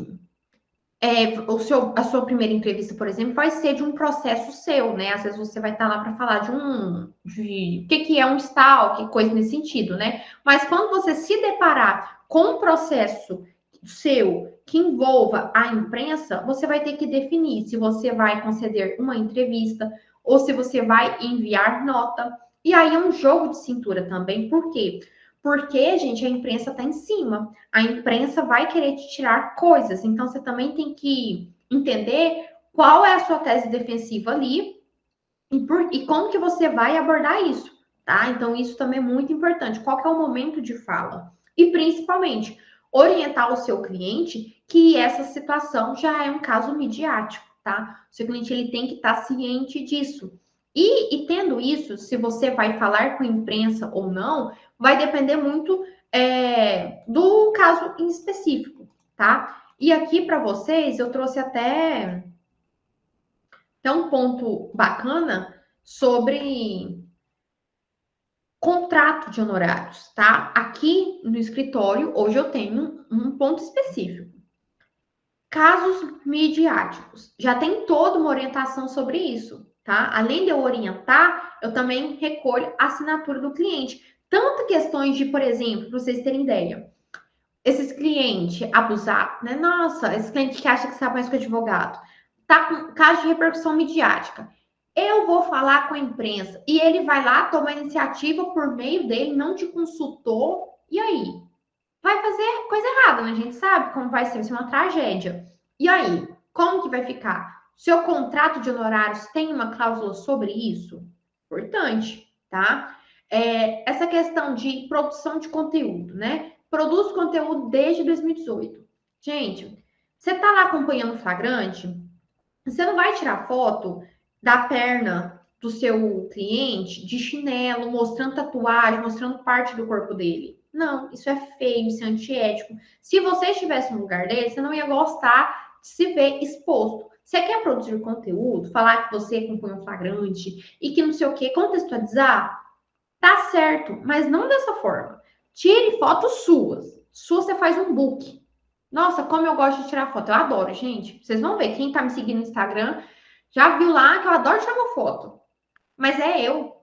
S1: A sua primeira entrevista, por exemplo, vai ser de um processo seu, né? Às vezes você vai estar lá para falar de o que é um stalk, coisa nesse sentido, né? Mas quando você se deparar com um processo seu que envolva a imprensa, você vai ter que definir se você vai conceder uma entrevista ou se você vai enviar nota. E aí é um jogo de cintura também, por quê? Porque, gente, a imprensa está em cima. A imprensa vai querer te tirar coisas. Então, você também tem que entender qual é a sua tese defensiva ali e como que você vai abordar isso, tá? Então, isso também é muito importante. Qual que é o momento de fala? E, principalmente, orientar o seu cliente que essa situação já é um caso midiático, tá? O seu cliente ele tem que estar ciente disso. E tendo isso, se você vai falar com a imprensa ou não, vai depender muito do caso em específico, tá? E aqui para vocês eu trouxe até um ponto bacana sobre contrato de honorários, tá? Aqui no escritório, hoje eu tenho um ponto específico. Casos midiáticos. Já tem toda uma orientação sobre isso, tá? Além de eu orientar, eu também recolho a assinatura do cliente. Tanto questões de, por exemplo, para vocês terem ideia, esses clientes abusar, né? Nossa, esse cliente que acha que sabe mais que o advogado, tá com caso de repercussão midiática. Eu vou falar com a imprensa e ele vai lá tomar iniciativa por meio dele, não te consultou. E aí? Vai fazer coisa errada, né? A gente sabe como vai ser uma tragédia. E aí? Como que vai ficar? Seu contrato de honorários tem uma cláusula sobre isso? Importante, tá? Essa questão de produção de conteúdo, né? Produz conteúdo desde 2018. Gente, você tá lá acompanhando o flagrante, você não vai tirar foto da perna do seu cliente de chinelo, mostrando tatuagem, mostrando parte do corpo dele. Não, isso é feio, isso é antiético. Se você estivesse no lugar dele, você não ia gostar de se ver exposto. Você quer produzir conteúdo, falar que você acompanha um flagrante e que não sei o que, contextualizar? Tá certo, mas não dessa forma. Tire fotos suas. Sua você faz um book. Nossa, como eu gosto de tirar foto. Eu adoro, gente. Vocês vão ver. Quem tá me seguindo no Instagram já viu lá que eu adoro tirar uma foto. Mas é eu.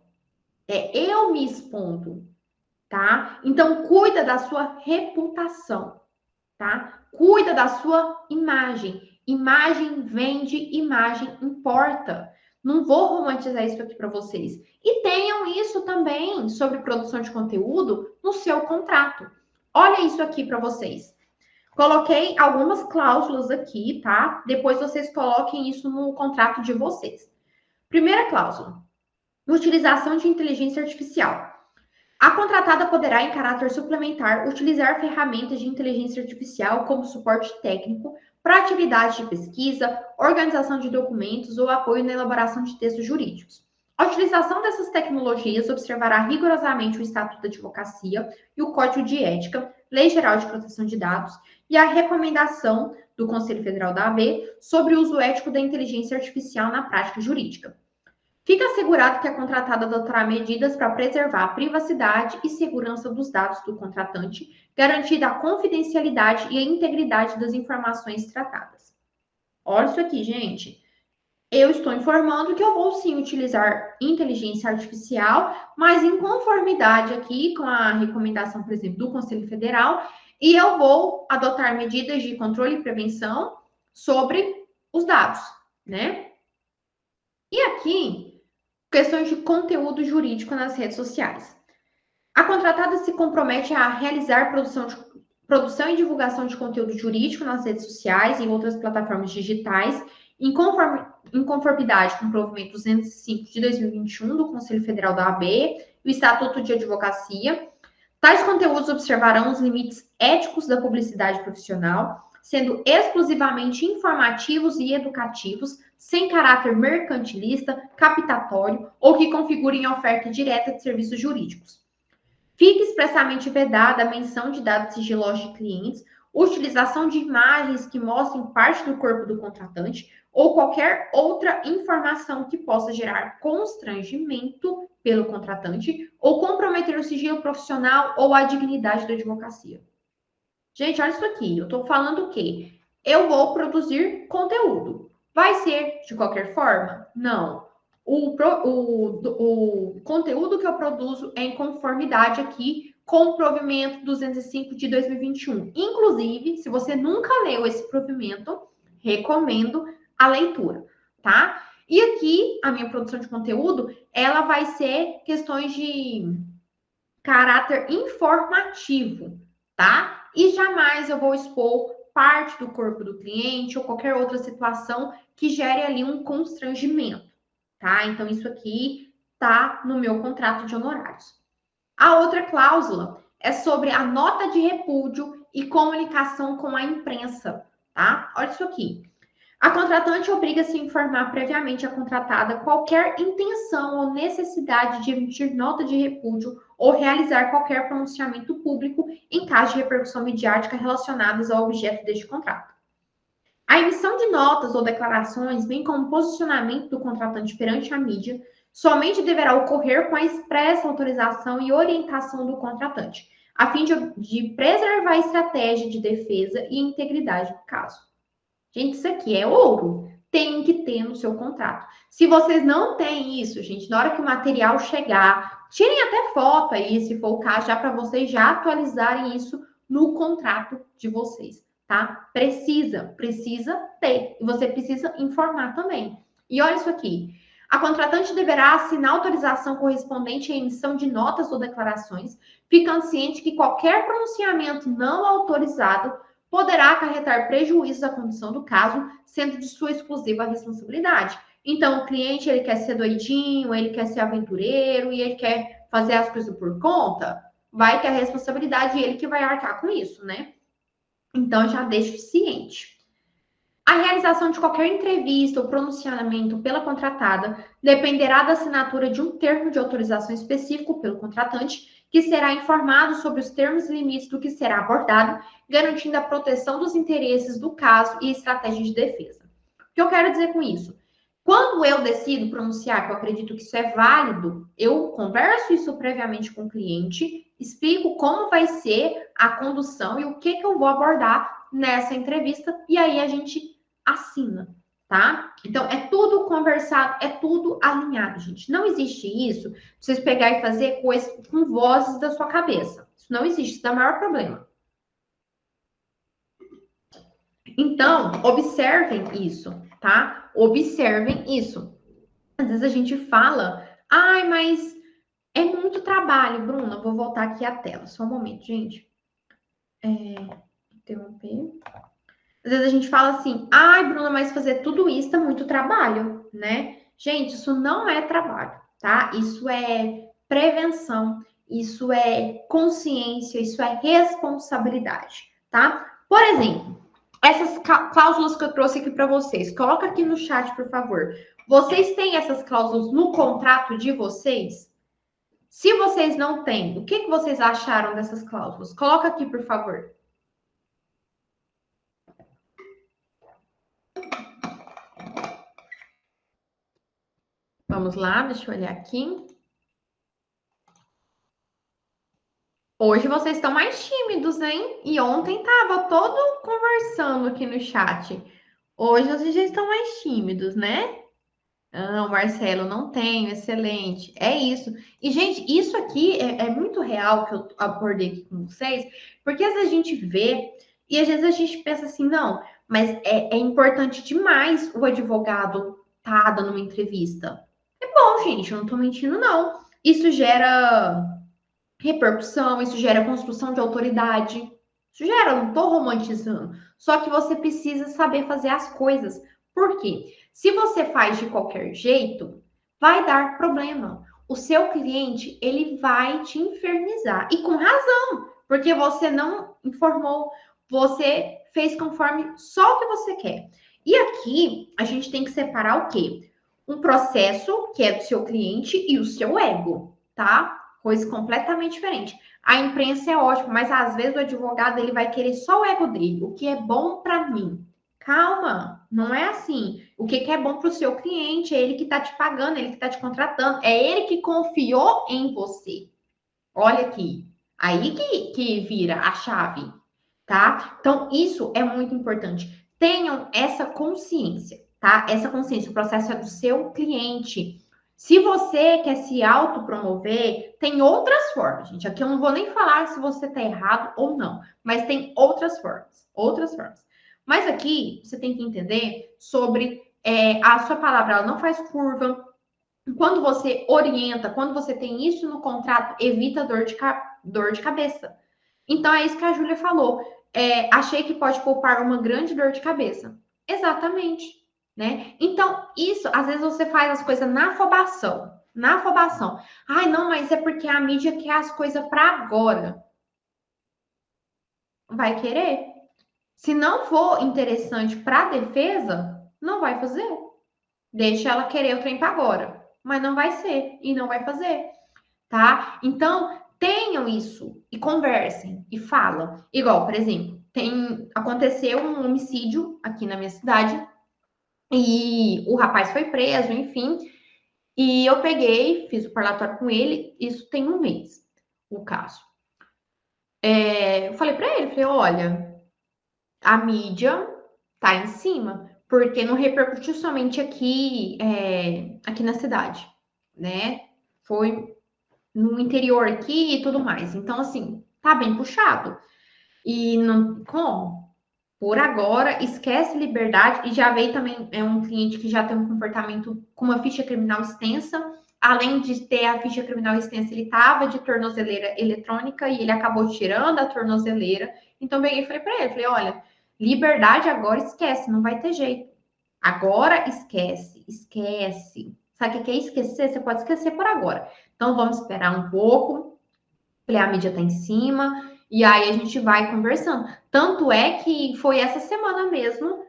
S1: É eu me expondo, tá? Então, cuida da sua reputação, tá? Cuida da sua imagem. Imagem vende, imagem importa. Não vou romantizar isso aqui para vocês. E tenham isso também sobre produção de conteúdo no seu contrato. Olha isso aqui para vocês. Coloquei algumas cláusulas aqui, tá? Depois vocês coloquem isso no contrato de vocês. Primeira cláusula: utilização de inteligência artificial. A contratada poderá, em caráter suplementar, utilizar ferramentas de inteligência artificial como suporte técnico para atividades de pesquisa, organização de documentos ou apoio na elaboração de textos jurídicos. A utilização dessas tecnologias observará rigorosamente o Estatuto da Advocacia e o Código de Ética, Lei Geral de Proteção de Dados e a recomendação do Conselho Federal da AB sobre o uso ético da inteligência artificial na prática jurídica. Fica assegurado que a contratada adotará medidas para preservar a privacidade e segurança dos dados do contratante, garantida a confidencialidade e a integridade das informações tratadas. Olha isso aqui, gente. Eu estou informando que eu vou sim utilizar inteligência artificial, mas em conformidade aqui com a recomendação, por exemplo, do Conselho Federal, e eu vou adotar medidas de controle e prevenção sobre os dados, né? E aqui, questões de conteúdo jurídico nas redes sociais. A contratada se compromete a realizar produção e divulgação de conteúdo jurídico nas redes sociais e em outras plataformas digitais, em conformidade com o provimento 205 de 2021 do Conselho Federal da AB e o Estatuto de Advocacia. Tais conteúdos observarão os limites éticos da publicidade profissional, sendo exclusivamente informativos e educativos, sem caráter mercantilista, captatório ou que configurem oferta direta de serviços jurídicos. Fica expressamente vedada a menção de dados sigilosos de clientes, utilização de imagens que mostrem parte do corpo do contratante ou qualquer outra informação que possa gerar constrangimento pelo contratante ou comprometer o sigilo profissional ou a dignidade da advocacia. Gente, olha isso aqui. Eu estou falando o quê? Eu vou produzir conteúdo. Vai ser de qualquer forma? Não. O conteúdo que eu produzo é em conformidade aqui com o provimento 205 de 2021. Inclusive, se você nunca leu esse provimento, recomendo a leitura, tá? E aqui, a minha produção de conteúdo, ela vai ser questões de caráter informativo, tá? E jamais eu vou expor parte do corpo do cliente ou qualquer outra situação que gere ali um constrangimento, tá? Então, isso aqui tá no meu contrato de honorários. A outra cláusula é sobre a nota de repúdio e comunicação com a imprensa, tá? Olha isso aqui. A contratante obriga-se a informar previamente a contratada qualquer intenção ou necessidade de emitir nota de repúdio ou realizar qualquer pronunciamento público em caso de repercussão midiática relacionadas ao objeto deste contrato. A emissão de notas ou declarações, bem como o posicionamento do contratante perante a mídia, somente deverá ocorrer com a expressa autorização e orientação do contratante, a fim de preservar a estratégia de defesa e integridade do caso. Gente, isso aqui é ouro. Tem que ter no seu contrato. Se vocês não têm isso, gente, na hora que o material chegar, tirem até foto aí, se for o caso, já para vocês já atualizarem isso no contrato de vocês, tá? Precisa ter. E você precisa informar também. E olha isso aqui. A contratante deverá assinar autorização correspondente à emissão de notas ou declarações, ficando ciente que qualquer pronunciamento não autorizado poderá acarretar prejuízos à condução do caso, sendo de sua exclusiva responsabilidade. Então, o cliente, ele quer ser doidinho, ele quer ser aventureiro e ele quer fazer as coisas por conta, vai ter a responsabilidade e ele que vai arcar com isso, né? Então, já deixo ciente. A realização de qualquer entrevista ou pronunciamento pela contratada dependerá da assinatura de um termo de autorização específico pelo contratante, que será informado sobre os termos e limites do que será abordado, garantindo a proteção dos interesses do caso e estratégia de defesa. O que eu quero dizer com isso? Quando eu decido pronunciar, que eu acredito que isso é válido, eu converso isso previamente com o cliente, explico como vai ser a condução e o que eu vou abordar nessa entrevista, e aí a gente assina, tá? Então, é tudo conversado, é tudo alinhado, gente. Não existe isso, vocês pegar e fazer coisas com vozes da sua cabeça. Isso não existe, isso dá maior problema. Então, observem isso, tá? Observem isso. Às vezes a gente fala, ai, mas é muito trabalho, Bruna. Vou voltar aqui à tela, só um momento, gente. Interromper. Às vezes a gente fala assim, ai, Bruna, mas fazer tudo isso é muito trabalho, né? Gente, isso não é trabalho, tá? Isso é prevenção, isso é consciência, isso é responsabilidade, tá? Por exemplo, essas cláusulas que eu trouxe aqui para vocês, coloca aqui no chat, por favor. Vocês têm essas cláusulas no contrato de vocês? Se vocês não têm, o que vocês acharam dessas cláusulas? Coloca aqui, por favor. Vamos lá, deixa eu olhar aqui. Hoje vocês estão mais tímidos, hein? E ontem tava todo conversando aqui no chat. Hoje vocês já estão mais tímidos, né? Ah, o Marcelo, não tenho, excelente. É isso. E, gente, isso aqui é muito real que eu abordei aqui com vocês, porque às vezes a gente vê e às vezes a gente pensa assim, não, mas é importante demais o advogado tá dando uma entrevista. É bom, gente, eu não tô mentindo, não. Isso gera repercussão, isso gera construção de autoridade. Isso gera, não estou romantizando. Só que você precisa saber fazer as coisas. Por quê? Se você faz de qualquer jeito, vai dar problema. O seu cliente, ele vai te infernizar. E com razão, porque você não informou, você fez conforme só o que você quer. E aqui, a gente tem que separar o quê? Um processo que é do seu cliente e o seu ego, tá? Coisa completamente diferente. A imprensa é ótima, mas às vezes o advogado ele vai querer só o ego dele, o que é bom para mim. Calma, não é assim. O que é bom para o seu cliente é ele que está te pagando, ele que está te contratando, é ele que confiou em você. Olha aqui, aí que vira a chave, tá? Então, isso é muito importante. Tenham essa consciência, tá? Essa consciência, o processo é do seu cliente. Se você quer se autopromover, tem outras formas, gente. Aqui eu não vou nem falar se você tá errado ou não, mas tem outras formas, outras formas. Mas aqui você tem que entender sobre a sua palavra, ela não faz curva. Quando você orienta, quando você tem isso no contrato, evita dor de cabeça. Então é isso que a Júlia falou. Achei que pode poupar uma grande dor de cabeça. Exatamente, né? Então, isso, às vezes você faz as coisas na afobação. Na afobação. Ai, não, mas é porque a mídia quer as coisas para agora. Vai querer. Se não for interessante para a defesa, não vai fazer. Deixa ela querer o trem para agora. Mas não vai ser e não vai fazer, tá? Então, tenham isso e conversem e falam. Igual, por exemplo, aconteceu um homicídio aqui na minha cidade e o rapaz foi preso, enfim. E eu peguei, fiz o parlatório com ele, isso tem um mês, o caso. Eu falei para ele, falei, olha, a mídia tá em cima, porque não repercutiu somente aqui na cidade, né? Foi no interior aqui e tudo mais. Então, assim, tá bem puxado. E não, como? Por agora, esquece liberdade. E já veio também, um cliente que já tem um comportamento com uma ficha criminal extensa. Além de ter a ficha criminal extensa, ele estava de tornozeleira eletrônica e ele acabou tirando a tornozeleira. Então, peguei e falei para ele, falei, olha, liberdade agora esquece, não vai ter jeito. Agora esquece, esquece. Sabe o que é esquecer? Você pode esquecer por agora. Então, vamos esperar um pouco. Falei, a mídia tá em cima. E aí a gente vai conversando. Tanto é que foi essa semana mesmo.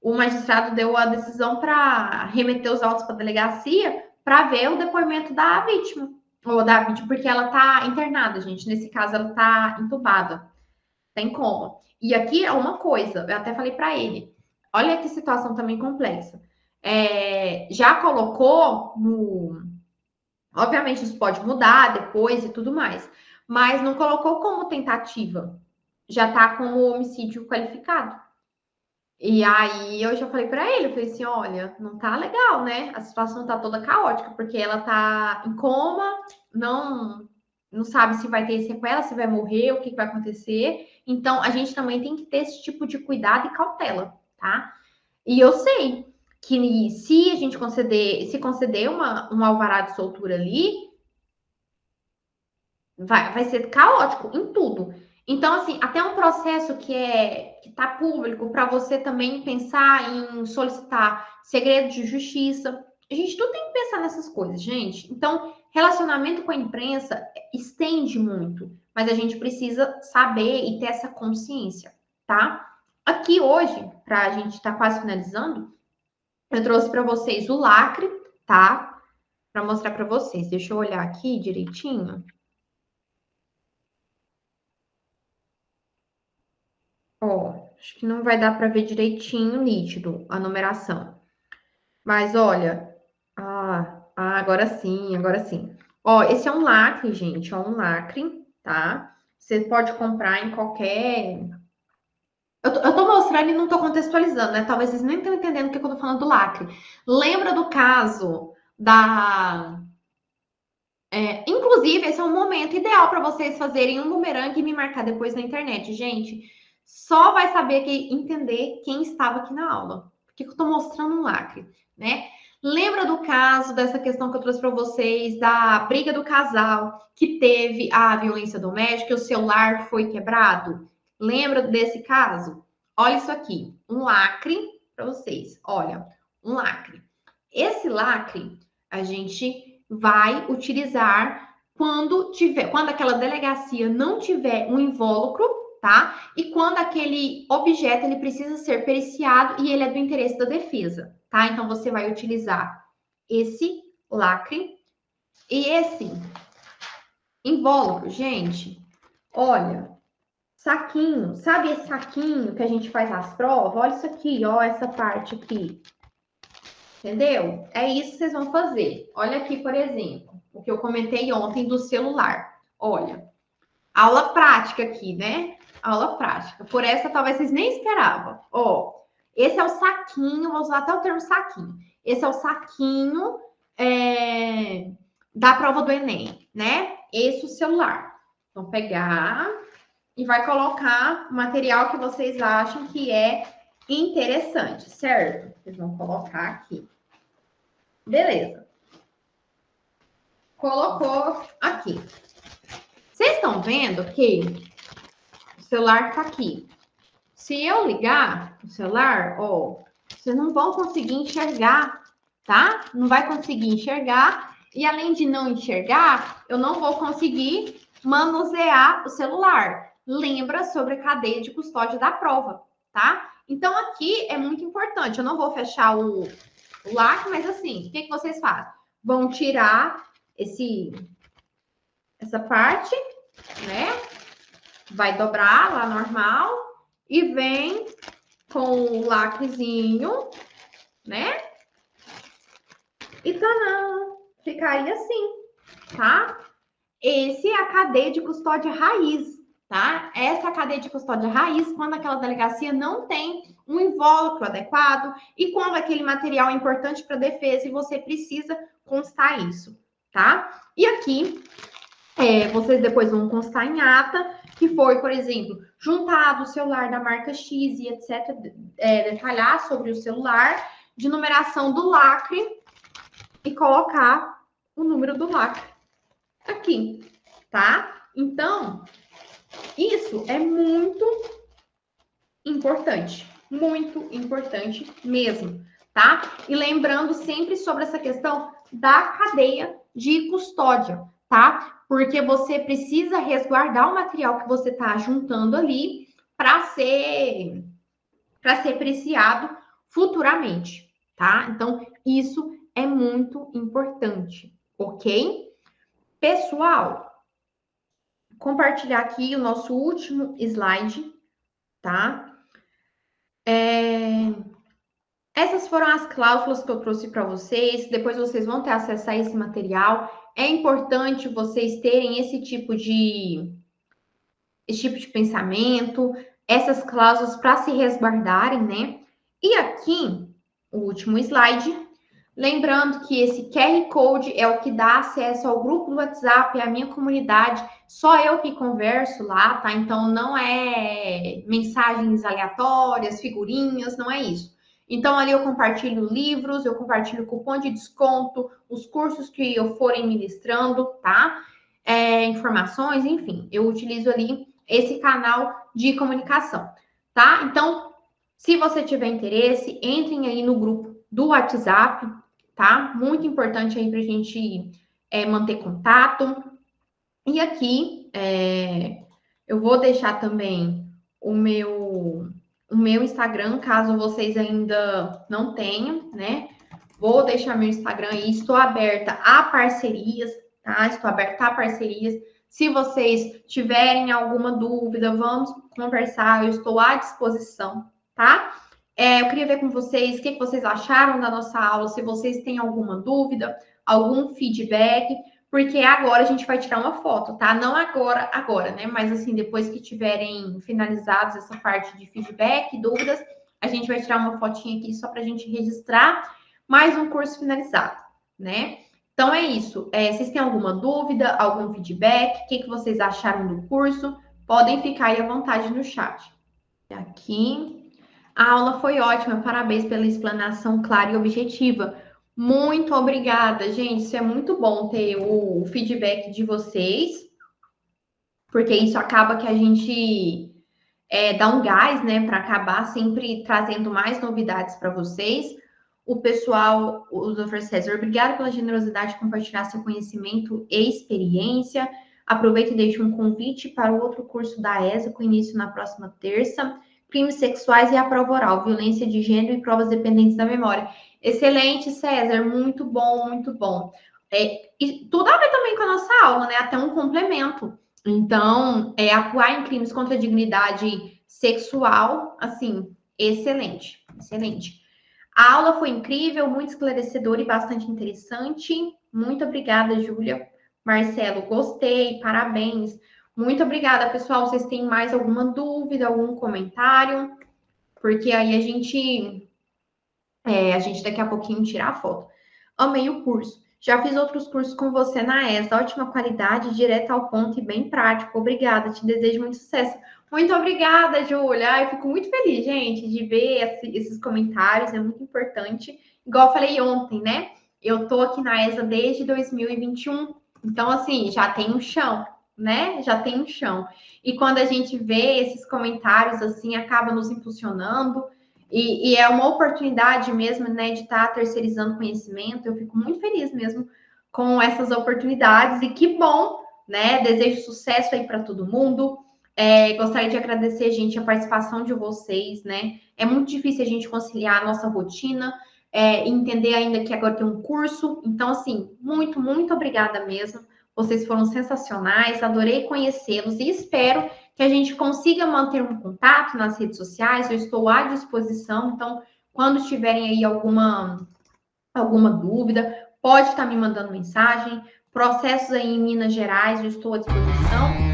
S1: o magistrado deu a decisão para remeter os autos para a delegacia para ver o depoimento da vítima. Ou da vítima, porque ela está internada, gente. Nesse caso, ela está entubada. Tem como. E aqui é uma coisa, eu até falei para ele. Olha que situação também complexa. Já colocou no. Obviamente, isso pode mudar depois e tudo mais. Mas não colocou como tentativa. Já está como homicídio qualificado. E aí eu já falei para ele, eu falei assim, olha, não tá legal, né? A situação tá toda caótica, porque ela tá em coma, não sabe se vai ter sequela, se vai morrer, o que vai acontecer. Então, a gente também tem que ter esse tipo de cuidado e cautela, tá? E eu sei que se a gente conceder um alvará de soltura ali, vai ser caótico em tudo. Então, assim, até um processo que está público para você também pensar em solicitar segredo de justiça. A gente tudo tem que pensar nessas coisas, gente. Então, relacionamento com a imprensa estende muito, mas a gente precisa saber e ter essa consciência, tá? Aqui hoje, para a gente estar quase finalizando, eu trouxe para vocês o lacre, tá? Para mostrar para vocês. Deixa eu olhar aqui direitinho. Ó, acho que não vai dar para ver direitinho, nítido, a numeração. Mas olha, agora sim, agora sim. Ó, esse é um lacre, gente, ó, um lacre, tá? Você pode comprar em qualquer. Eu tô mostrando e não tô contextualizando, né? Talvez vocês nem estão entendendo o que eu tô falando do lacre. Lembra do caso da. Inclusive, esse é um momento ideal para vocês fazerem um bumerangue e me marcar depois na internet, gente. Só vai saber entender quem estava aqui na aula. Porque eu estou mostrando um lacre, né? Lembra do caso dessa questão que eu trouxe para vocês, da briga do casal, que teve a violência doméstica e o celular foi quebrado? Lembra desse caso? Olha isso aqui, um lacre para vocês. Olha, um lacre. Esse lacre a gente vai utilizar quando aquela delegacia não tiver um invólucro, tá? E quando aquele objeto ele precisa ser periciado e ele é do interesse da defesa, tá? Então você vai utilizar esse lacre e esse invólucro, gente. Olha, saquinho, sabe esse saquinho que a gente faz as provas? Olha isso aqui, ó, essa parte aqui. Entendeu? É isso que vocês vão fazer. Olha aqui, por exemplo, o que eu comentei ontem do celular. Olha, aula prática aqui, né? Aula prática. Por essa, talvez vocês nem esperavam. Ó, esse é o saquinho, vou usar até o termo saquinho. Esse é o saquinho da prova do Enem, né? Esse é o celular. Vão pegar e vai colocar o material que vocês acham que é interessante, certo? Vocês vão colocar aqui. Beleza. Colocou aqui. Vocês estão vendo que o celular está aqui. Se eu ligar o celular, ó, vocês não vão conseguir enxergar, tá? Não vai conseguir enxergar. E além de não enxergar, eu não vou conseguir manusear o celular. Lembra sobre a cadeia de custódia da prova, tá? Então, aqui é muito importante. Eu não vou fechar o lacre, mas assim, o que vocês fazem? Vão tirar essa parte, né? Vai dobrar lá normal e vem com o lacrezinho, né? E tanã, ficaria assim, tá? Esse é a cadeia de custódia raiz, tá? Essa é a cadeia de custódia raiz quando aquela delegacia não tem um invólucro adequado e quando aquele material é importante para a defesa e você precisa constar isso, tá? E aqui, vocês depois vão constar em ata que foi, por exemplo, juntado o celular da marca X e etc. Detalhar sobre o celular, de numeração do lacre e colocar o número do lacre aqui, tá? Então, isso é muito importante mesmo, tá? E lembrando sempre sobre essa questão da cadeia de custódia, tá? Porque você precisa resguardar o material que você tá juntando ali para ser para ser preciado futuramente, tá? Então, isso é muito importante, ok? Pessoal, compartilhar aqui o nosso último slide, tá? Essas foram as cláusulas que eu trouxe para vocês. Depois vocês vão ter acesso a esse material. É importante vocês terem esse tipo de pensamento, essas cláusulas para se resguardarem, né? E aqui, o último slide, lembrando que esse QR Code é o que dá acesso ao grupo do WhatsApp, à minha comunidade, só eu que converso lá, tá? Então não é mensagens aleatórias, figurinhas, não é isso. Então ali eu compartilho livros, eu compartilho cupom de desconto, os cursos que eu forem ministrando, tá? Informações, enfim, eu utilizo ali esse canal de comunicação, tá? Então, se você tiver interesse, entrem aí no grupo do WhatsApp, tá? Muito importante aí para a gente manter contato. E aqui eu vou deixar também o meu Instagram, caso vocês ainda não tenham, né? Vou deixar meu Instagram aí, estou aberta a parcerias, tá? Estou aberta a parcerias. Se vocês tiverem alguma dúvida, vamos conversar, eu estou à disposição, tá? Eu queria ver com vocês o que vocês acharam da nossa aula, se vocês têm alguma dúvida, algum feedback, porque agora a gente vai tirar uma foto, tá? Não agora, né? Mas assim, depois que tiverem finalizados essa parte de feedback, dúvidas, a gente vai tirar uma fotinha aqui só para a gente registrar mais um curso finalizado, né? Então é isso. Vocês têm alguma dúvida, algum feedback? O que vocês acharam do curso? Podem ficar aí à vontade no chat. Aqui. A aula foi ótima, parabéns pela explanação clara e objetiva. Muito obrigada, gente. Isso é muito bom ter o feedback de vocês, porque isso acaba que a gente dá um gás, né, para acabar sempre trazendo mais novidades para vocês. O pessoal, o Dr. César, obrigado pela generosidade de compartilhar seu conhecimento e experiência. Aproveito e deixo um convite para o outro curso da ESA, com início na próxima terça. Crimes sexuais e a prova oral, violência de gênero e provas dependentes da memória. Excelente, César, muito bom, muito bom. E tudo a ver também com a nossa aula, né? Até um complemento. Então, atuar em crimes contra a dignidade sexual, assim, excelente, excelente. A aula foi incrível, muito esclarecedora e bastante interessante. Muito obrigada, Júlia. Marcelo, gostei, parabéns. Muito obrigada, pessoal. Vocês têm mais alguma dúvida, algum comentário? Porque aí a gente daqui a pouquinho tira a foto. Amei o curso. Já fiz outros cursos com você na ESA. Ótima qualidade, direto ao ponto e bem prático. Obrigada. Te desejo muito sucesso. Muito obrigada, Júlia. Eu fico muito feliz, gente, de ver esses comentários. É muito importante. Igual eu falei ontem, né? Eu tô aqui na ESA desde 2021. Então, assim, já tem um chão, né? Já tem um chão. E quando a gente vê esses comentários, assim, acaba nos impulsionando. E é uma oportunidade mesmo, né, de estar terceirizando conhecimento. Eu fico muito feliz mesmo com essas oportunidades. E que bom, né? Desejo sucesso aí para todo mundo. Gostaria de agradecer, gente, a participação de vocês, né? É muito difícil a gente conciliar a nossa rotina, entender ainda que agora tem um curso. Então, assim, muito, muito obrigada mesmo. Vocês foram sensacionais, adorei conhecê-los e espero que a gente consiga manter um contato nas redes sociais. Eu estou à disposição, então, quando tiverem aí alguma dúvida, pode estar me mandando mensagem. Processos aí em Minas Gerais, eu estou à disposição.